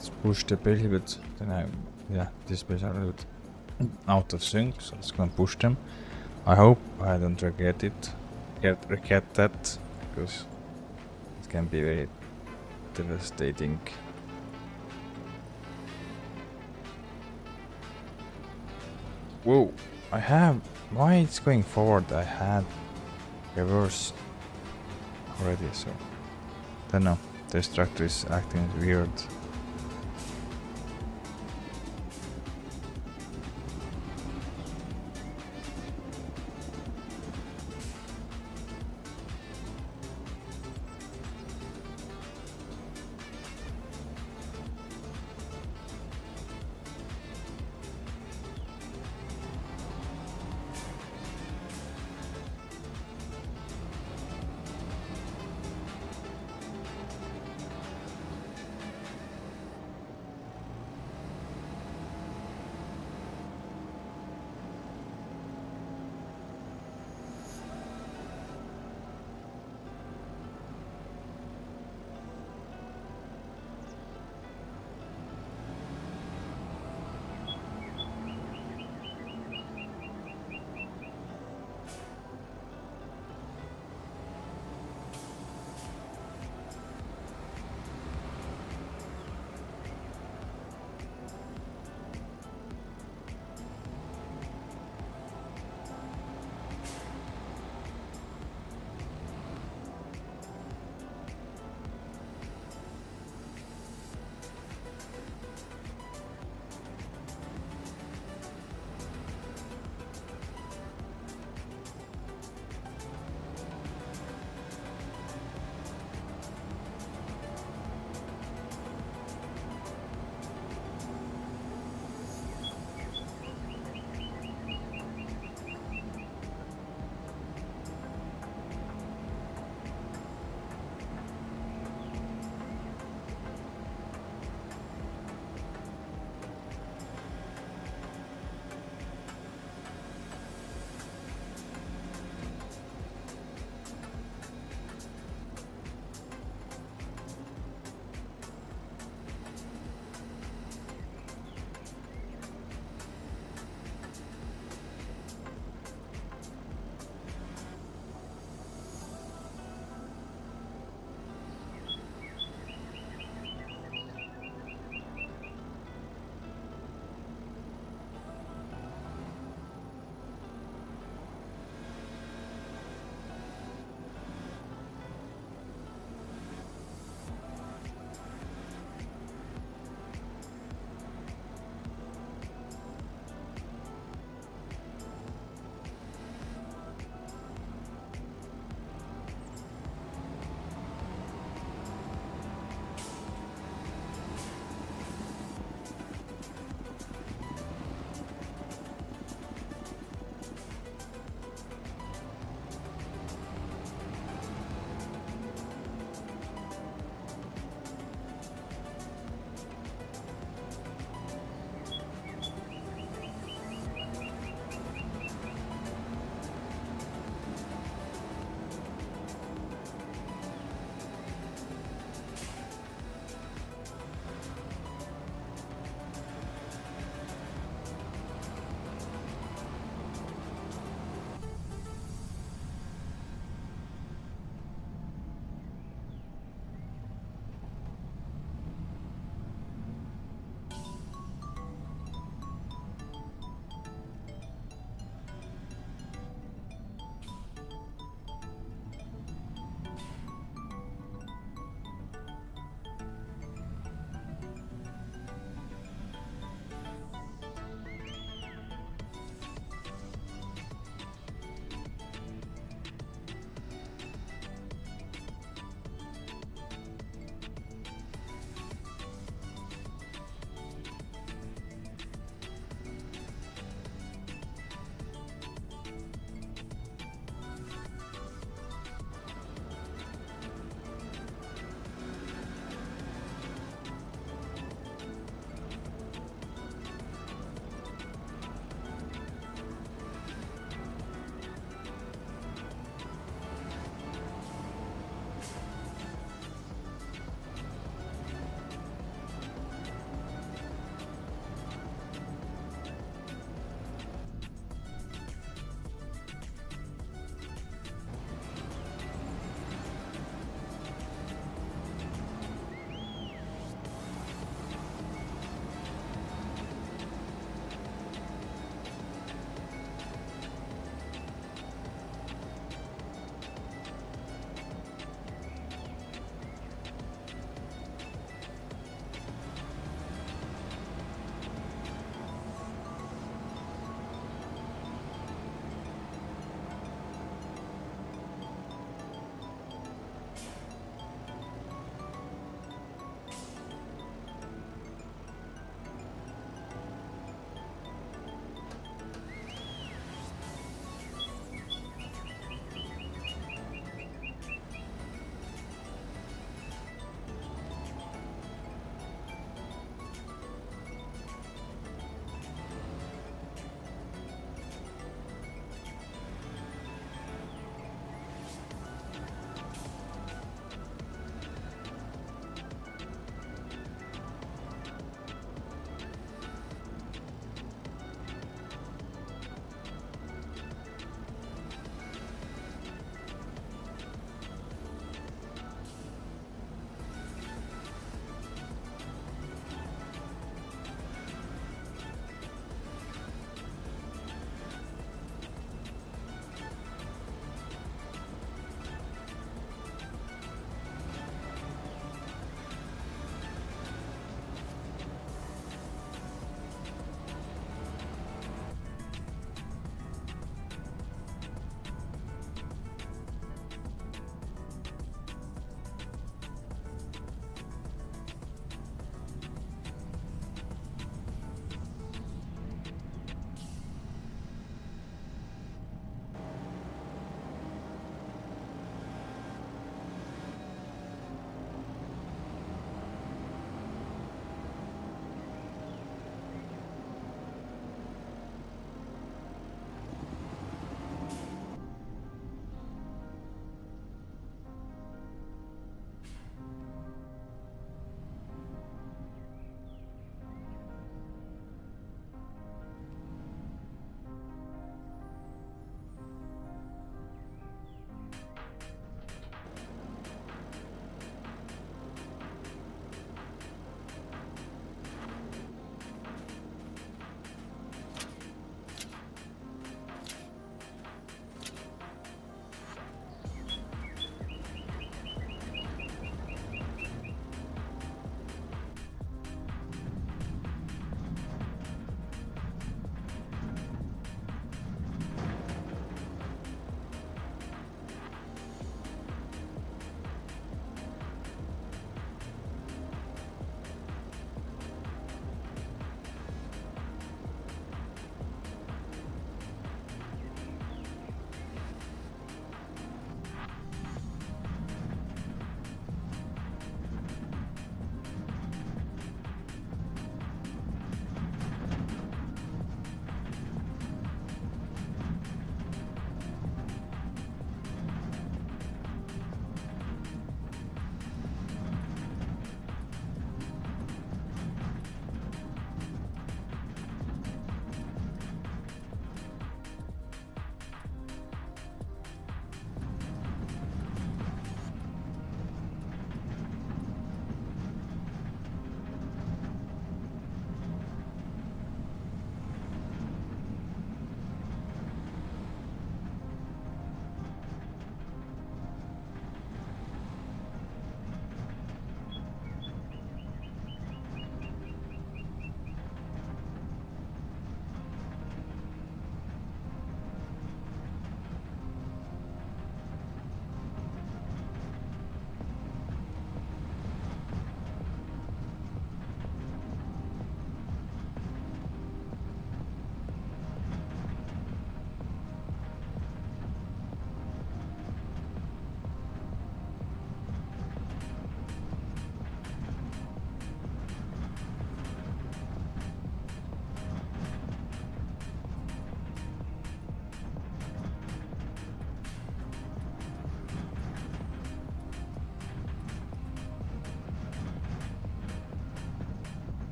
Let's push the bale a bit. Yeah, these bales are a little bit out of sync, so let's go and push them. I hope I don't regret it. Regret that, because it can be very devastating. Whoa! Why it's going forward? I had reverse already, so don't know. This tractor is acting weird.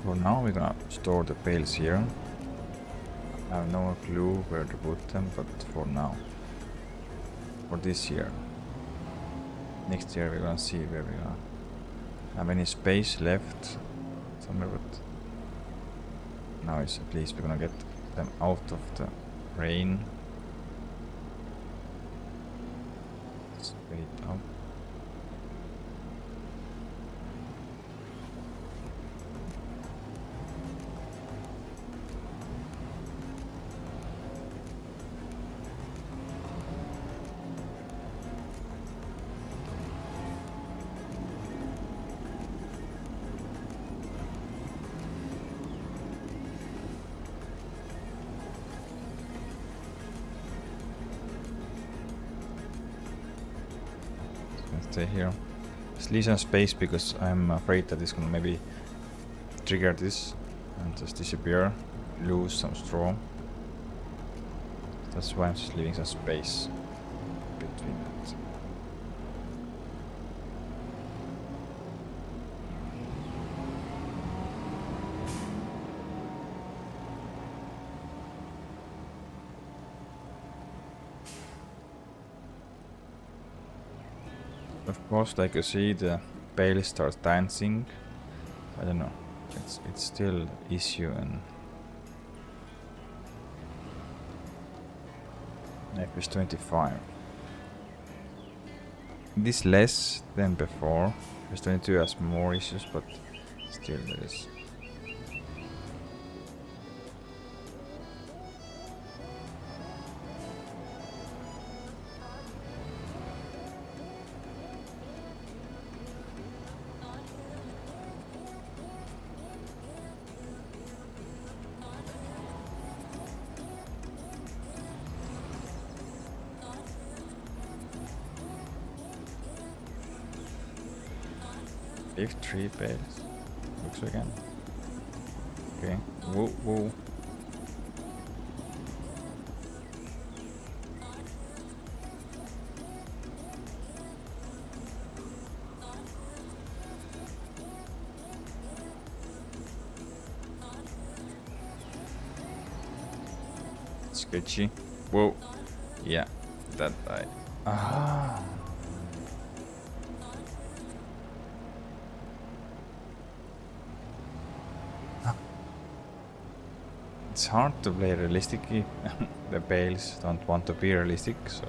For now we're gonna store the bales here. I have no clue where to put them, but for now. For this year. Next year we're gonna see where we're gonna have any space left somewhere, but now is at least we're gonna get them out of the rain. Let's wait up. Stay here. Just leave some space because I'm afraid that it's gonna maybe trigger this and just disappear, lose some straw. That's why I'm just leaving some space between it. Of course, like you see, the bale starts dancing. I don't know. It's still issue and F 25. This less than before. F 22 has more issues, but still there is. If 3 bales. Looks again. Okay. Whoa, whoa. Sketchy. Whoa. Yeah, that died. Ah. It's hard to play realistically. The bales don't want to be realistic, so.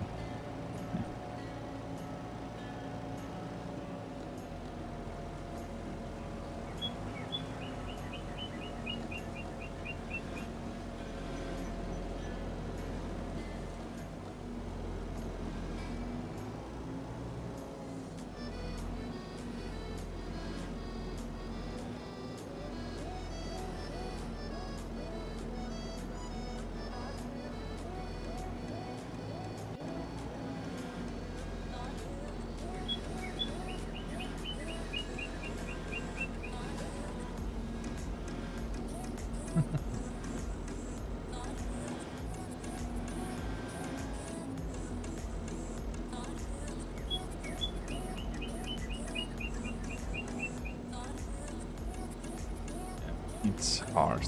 It's hard.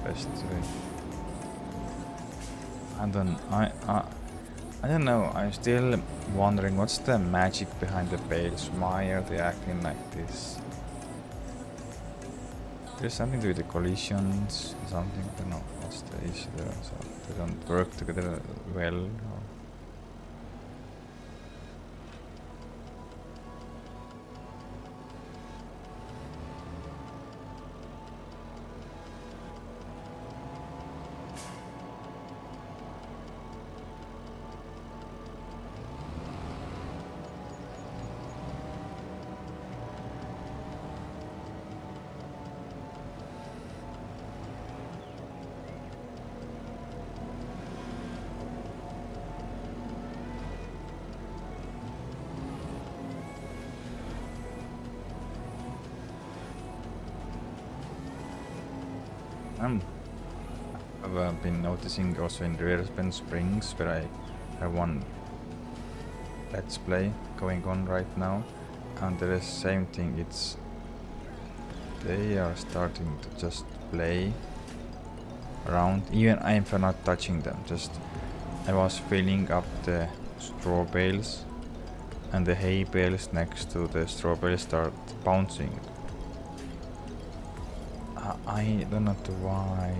Best way. I don't know. I'm still wondering what's the magic behind the bales. Why are they acting like this? There's something to do with the collisions, something. I don't know what's the issue there. So they don't work together well. Or I've been noticing also in Riversbend Springs, where I have one let's play going on right now, and there is same thing. It's they are starting to just play around. Even I'm not touching them. Just I was filling up the straw bales, and the hay bales next to the straw bales start bouncing. I don't know why.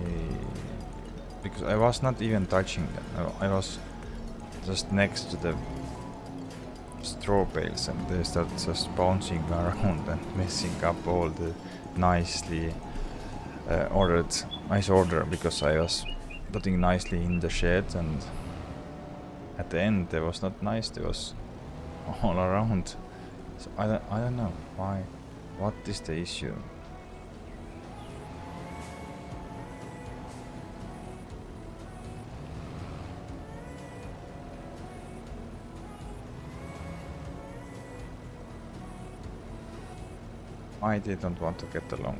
Because I was not even touching them. I was just next to the straw bales, and they start just bouncing around and messing up all the nicely nice order, because I was putting nicely in the shed, and at the end there was not nice, there was all around. So I don't know why. What is the issue? Why they don't want to get along?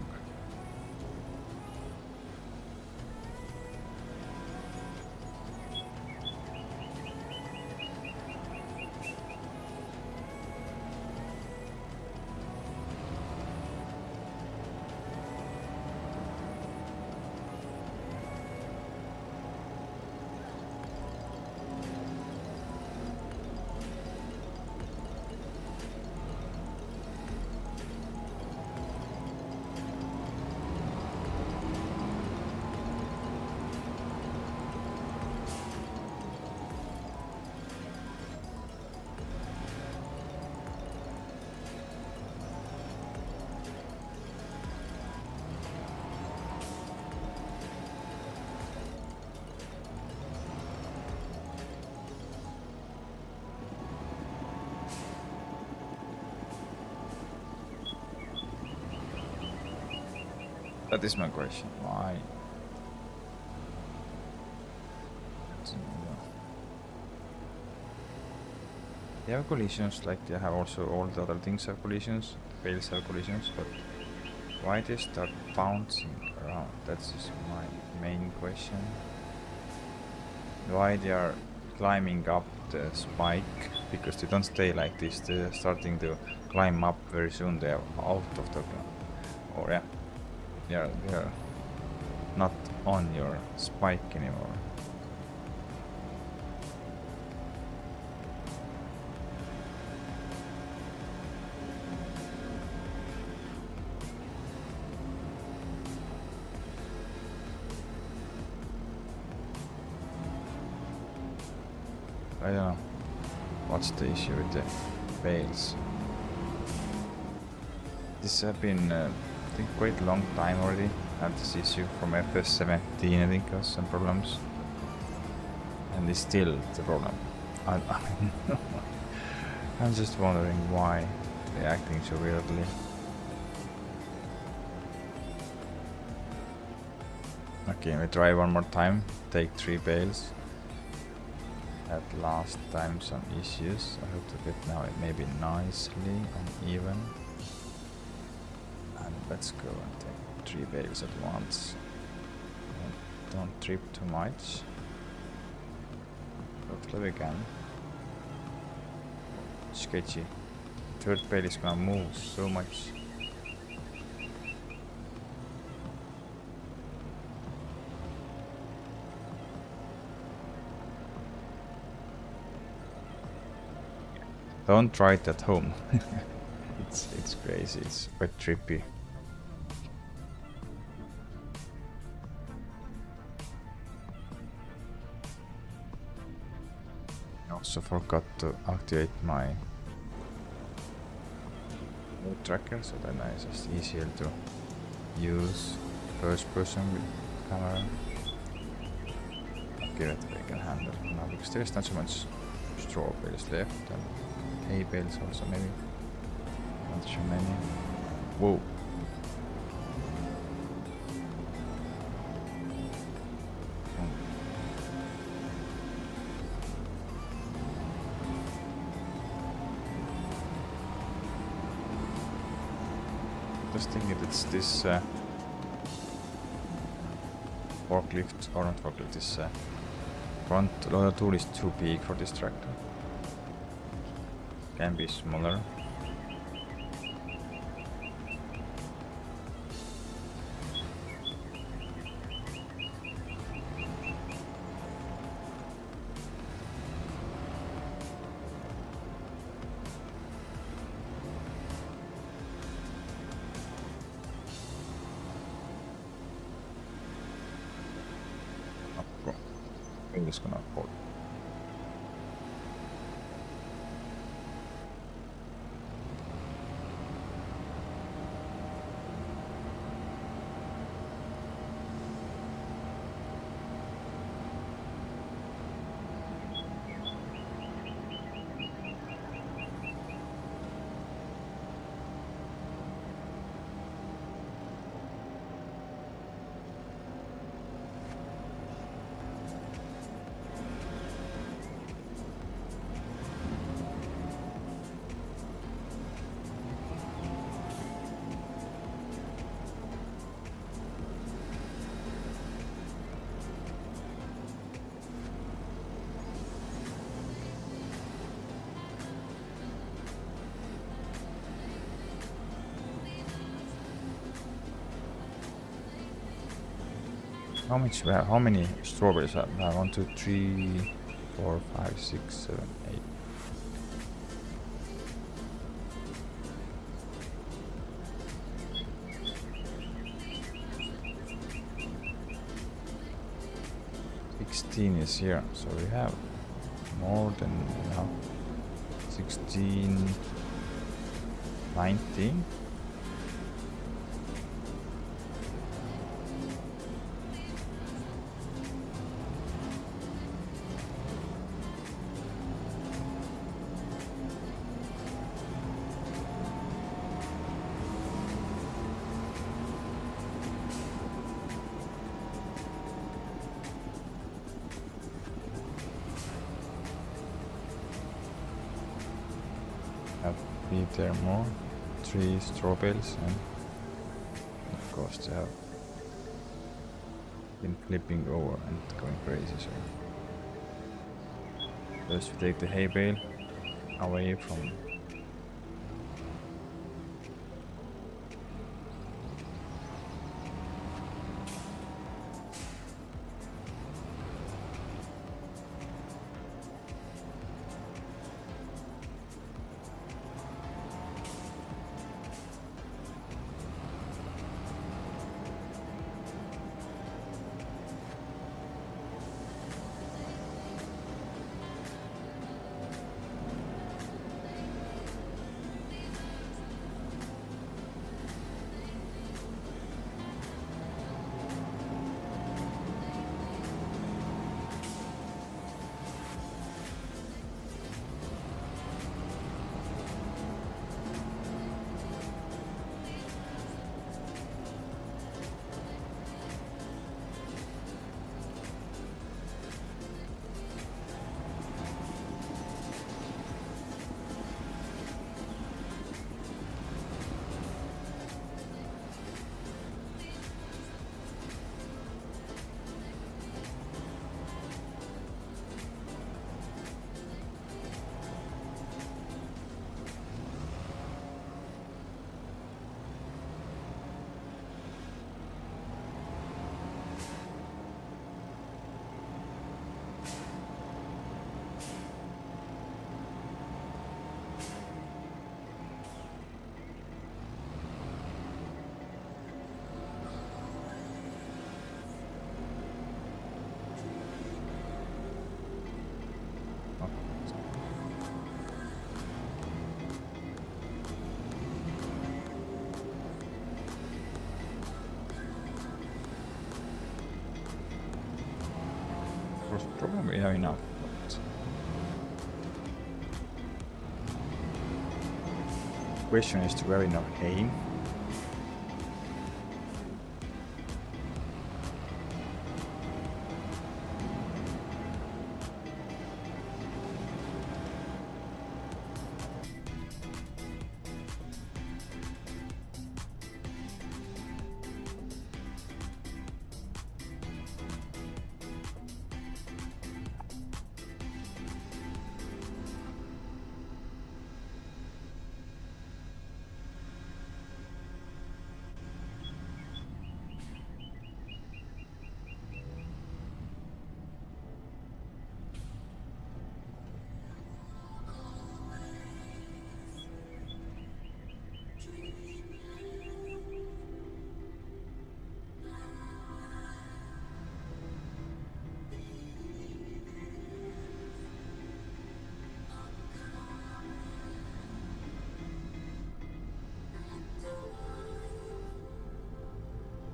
That is my question. Why? They have collisions, like they have also all the other things have collisions. The bales have collisions, but why they start bouncing around? That's just my main question. Why they are climbing up the spike? Because they don't stay like this. They're starting to climb up very soon. They are out of the ground. Or yeah. They are not on your spike anymore. I don't know what's the issue with the bales. This has been I think quite a long time already. I have this issue from FS17, I think, has some problems, and it's still the problem. I'm just wondering why they're acting so weirdly. Okay, we try one more time. Take 3 bales. Had last time some issues. I hope to get now it maybe nicely and even. And let's go and take 3 bales at once. Don't trip too much. Hopefully we can. Sketchy. Third bale is gonna move so much. Don't try it at home. It's crazy. It's quite trippy. I also forgot to activate my mood tracker, so then it's just easier to use first person with camera. Okay, that we can handle now because there's not so much straw bales left, and hay bales also maybe. Not too many. Whoa. Just thinking it's this forklift, or not forklift, this front loader tool is too big for this tractor. Can be smaller. think it's gonna hold. How many strawberries have I have? 1, 2, 3, 4, 5, 6, 7, 8. Is here, so we have more than now. 16, 19. There more 3 strawberries, and of course they have been flipping over and going crazy. So first we take the hay bale away from probably have enough. But question is to have enough hay.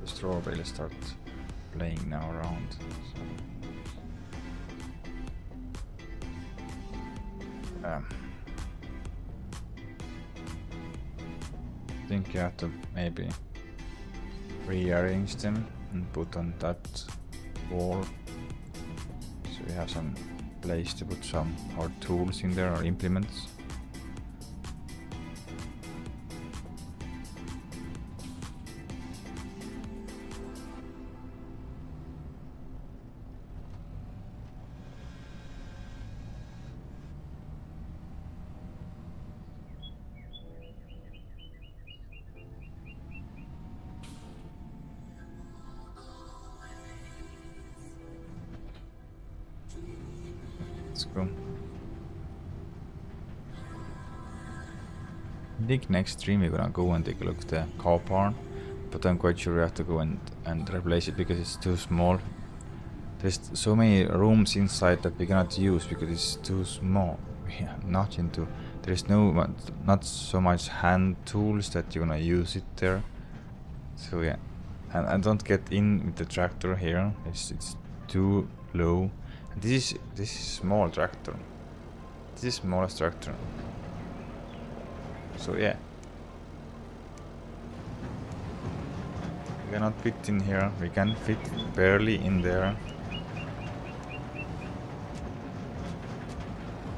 the straw bale start playing now around. So. I think you have to maybe rearrange them and put on that wall, so you have some place to put some hard tools in there or implements. Let's go. I think next stream we're gonna go and take a look at the cow barn, but I'm quite sure we have to go and replace it because it's too small. There's so many rooms inside that we cannot use because it's too small. Yeah, there's not so much hand tools that you're gonna use it there. So yeah, and I don't get in with the tractor here. It's too low. This is small tractor. This is smallest tractor. So yeah. We cannot fit in here. We can fit barely in there.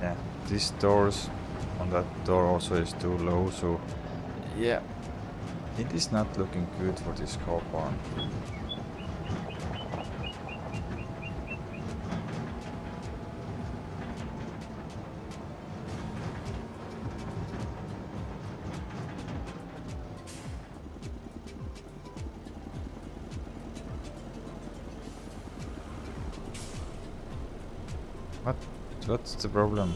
Yeah, these doors on that door also is too low, so yeah. It is not looking good for this cow barn. What's the problem?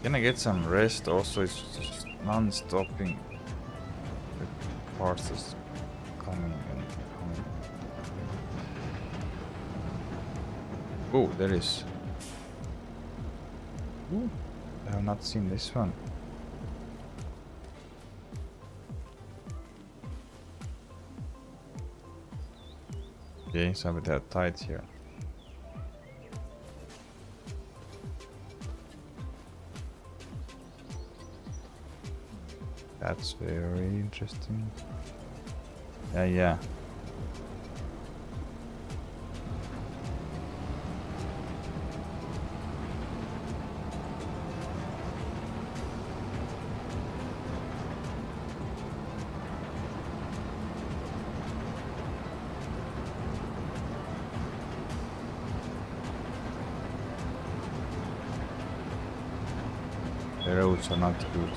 Can I get some rest? Also, it's just non-stopping. The parts is coming and coming. Oh, there is. Ooh. I have not seen this one. Okay, so we have tight here. That's very interesting. Yeah. The roads are not good.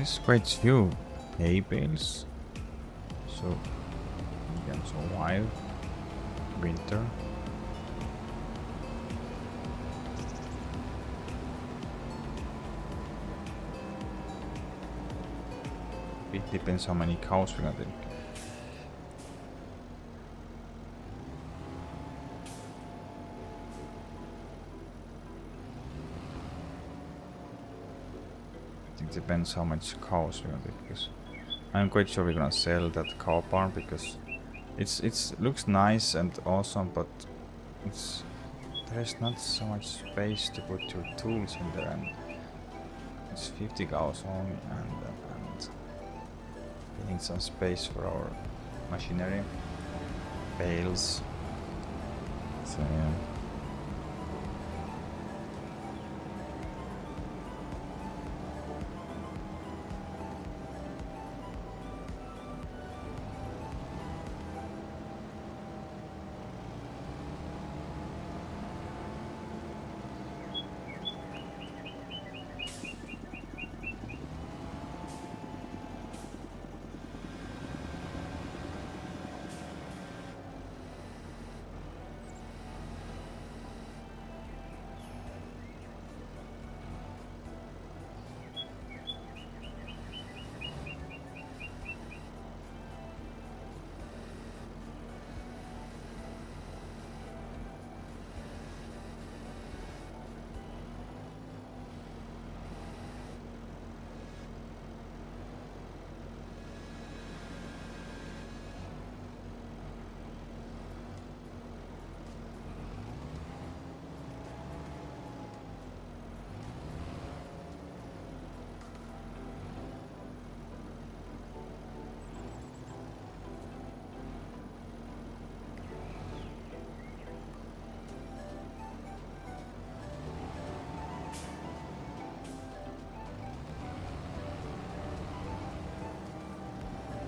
There's quite few hay bales, so you can survive winter. It depends how many cows we're gonna take. It depends how much cows we're gonna take, because I'm quite sure we're gonna sell that cow barn because it's looks nice and awesome, but there's not so much space to put your tools in there, and it's 50 cows only, and we need some space for our machinery, bales. So yeah.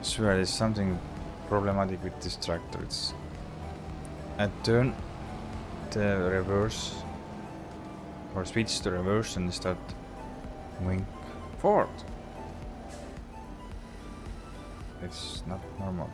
Swear there's something problematic with this tractor. It's I turn the reverse or switch the reverse and start moving forward. It's not normal.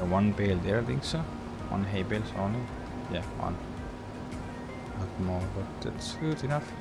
One bale there, I think so. One hay bale only. Yeah, one. Not more, but that's good enough.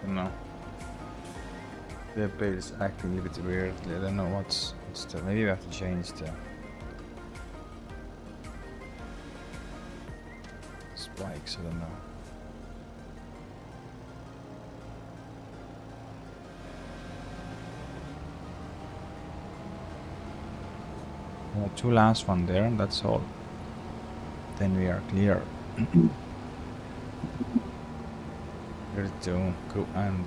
No. The bale is acting a little bit weirdly. I don't know what's the. Maybe we have to change the spikes. I don't know. Two last one there, and that's all. Then we are clear. Ready to go and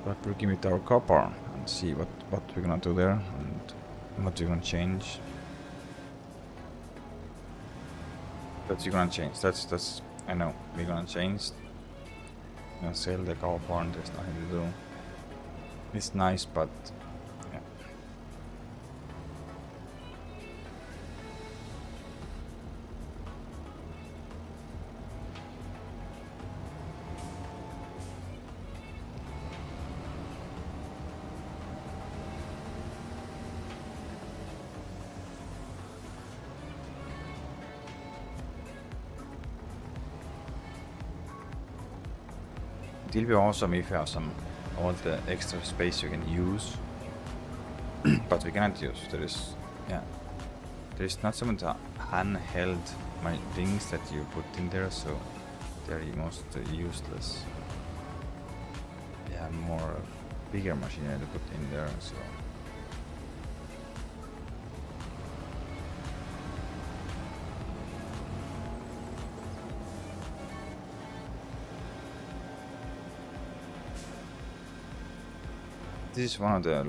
start working with our copper and see what we're gonna do there and what we're gonna change. That's you're gonna change. That's I know we're gonna change. We're gonna sell the copper and there's nothing to do. It's nice, but yeah. It'll be awesome if you have all the extra space you can use, but we cannot use. There is not some handheld things that you put in there, so they're most useless. Yeah, more bigger machinery to put in there, so. This is one of the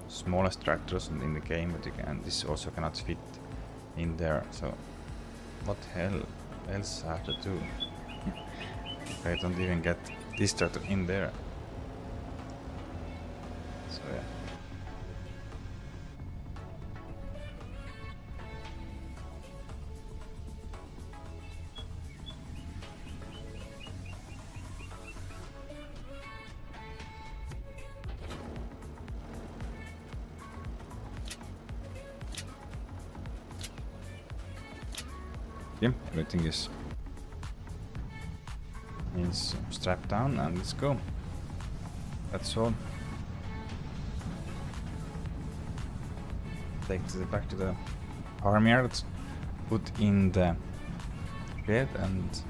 smallest tractors in the game, but this also cannot fit in there. So, what hell else I have to do if I don't even get this tractor in there? So yeah. Yeah, everything is strapped down and let's go. That's all. Take it back to the farmyard, put in the shed, and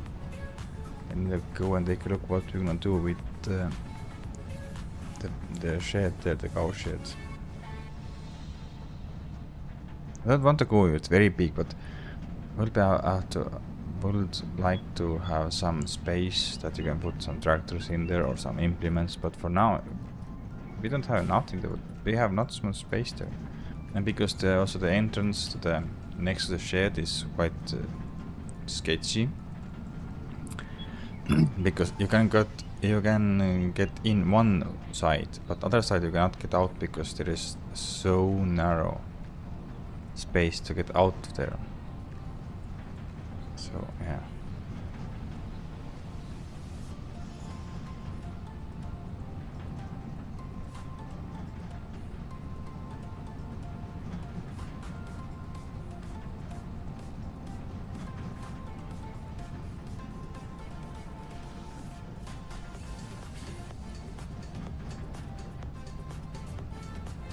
then go and take a look what we're gonna do with the shed there, the cow shed. I don't want to go, it's very big, but would like to have some space that you can put some tractors in there or some implements, but for now we don't have nothing. We have not so much space there, and because also the entrance to the next to the shed is quite sketchy, because you can get in one side, but other side you cannot get out because there is so narrow space to get out there. So yeah.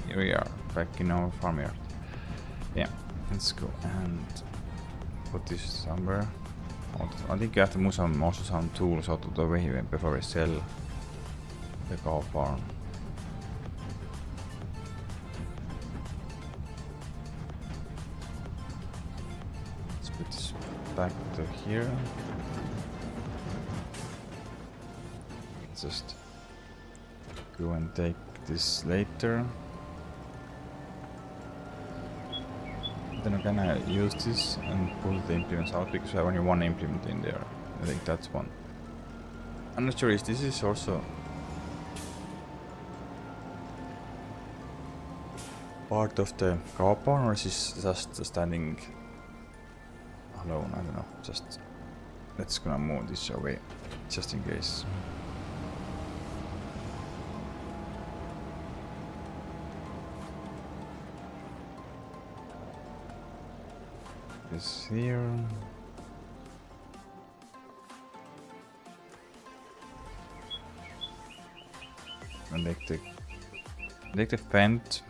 Here we are, back in our farmyard. Yeah, let's go and put this somewhere. I think you have to move also some tools out of the way before we sell the cow farm. Let's put this back to here. Let's just go and take this later. Then I'm gonna use this and pull the implements out because I have only one implement in there. I think that's one. I'm not sure if this is also part of the cow barn or is this just standing alone. I don't know. Just let's gonna move this away just in case. This here. And take the fence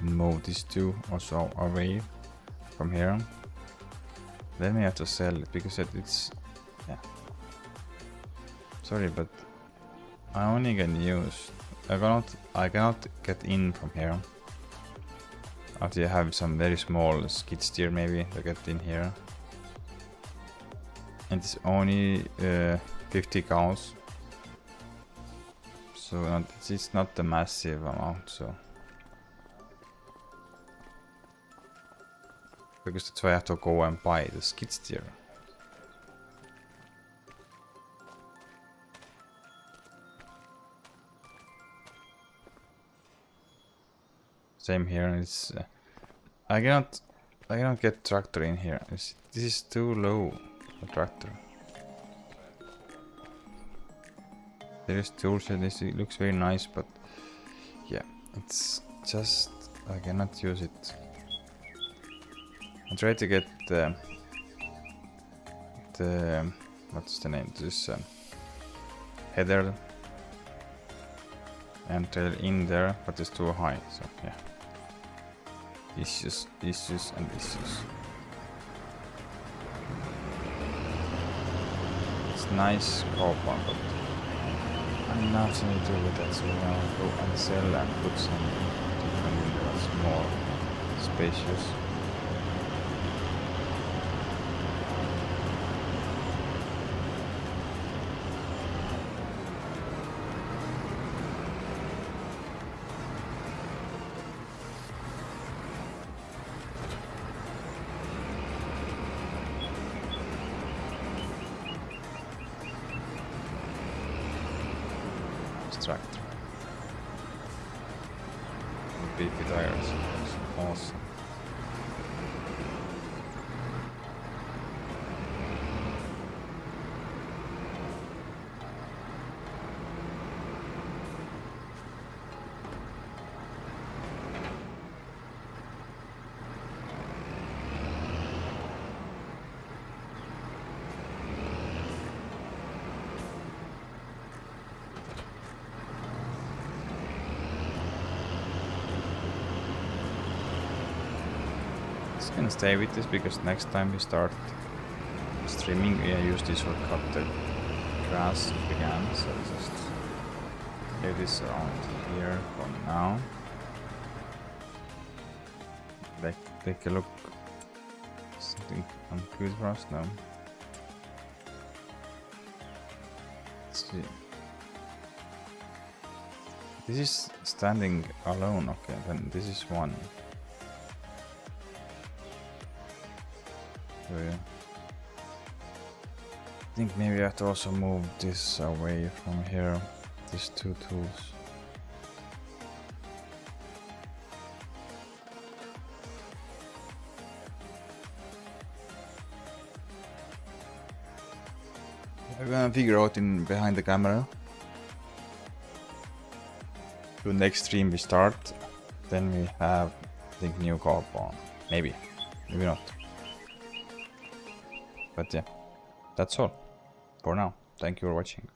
and move these two also away from here. Then we have to sell it because it's yeah. Sorry, but I only can use. I cannot get in from here. After you have some very small skid steer maybe to get in here. And it's only 50 cows. So it's not a massive amount, so. Because that's why I have to go and buy the skid steer. Same here. It's I cannot get tractor in here. This is too low for tractor. There is tools and this it looks very nice, but yeah, it's just I cannot use it. I try to get the what's the name? This header and tail in there, but it's too high. So yeah. Issues and issues. It's nice carbon, but I'm nothing to do with that, so I'll go and sell and put some different windows, more spacious. Tractor. Beefy tires. Awesome. Just gonna stay with this because next time we start streaming, I use this for cut the grass again. So just leave this around here for now. Take a look. Something good for us now. Let's see. This is standing alone. Okay, then this is one. So yeah. I think maybe I have to also move this away from here. These two tools. I'm gonna figure out in behind the camera. The next stream we start, then we have I think new carbon. Maybe not. But yeah, that's all for now. Thank you for watching.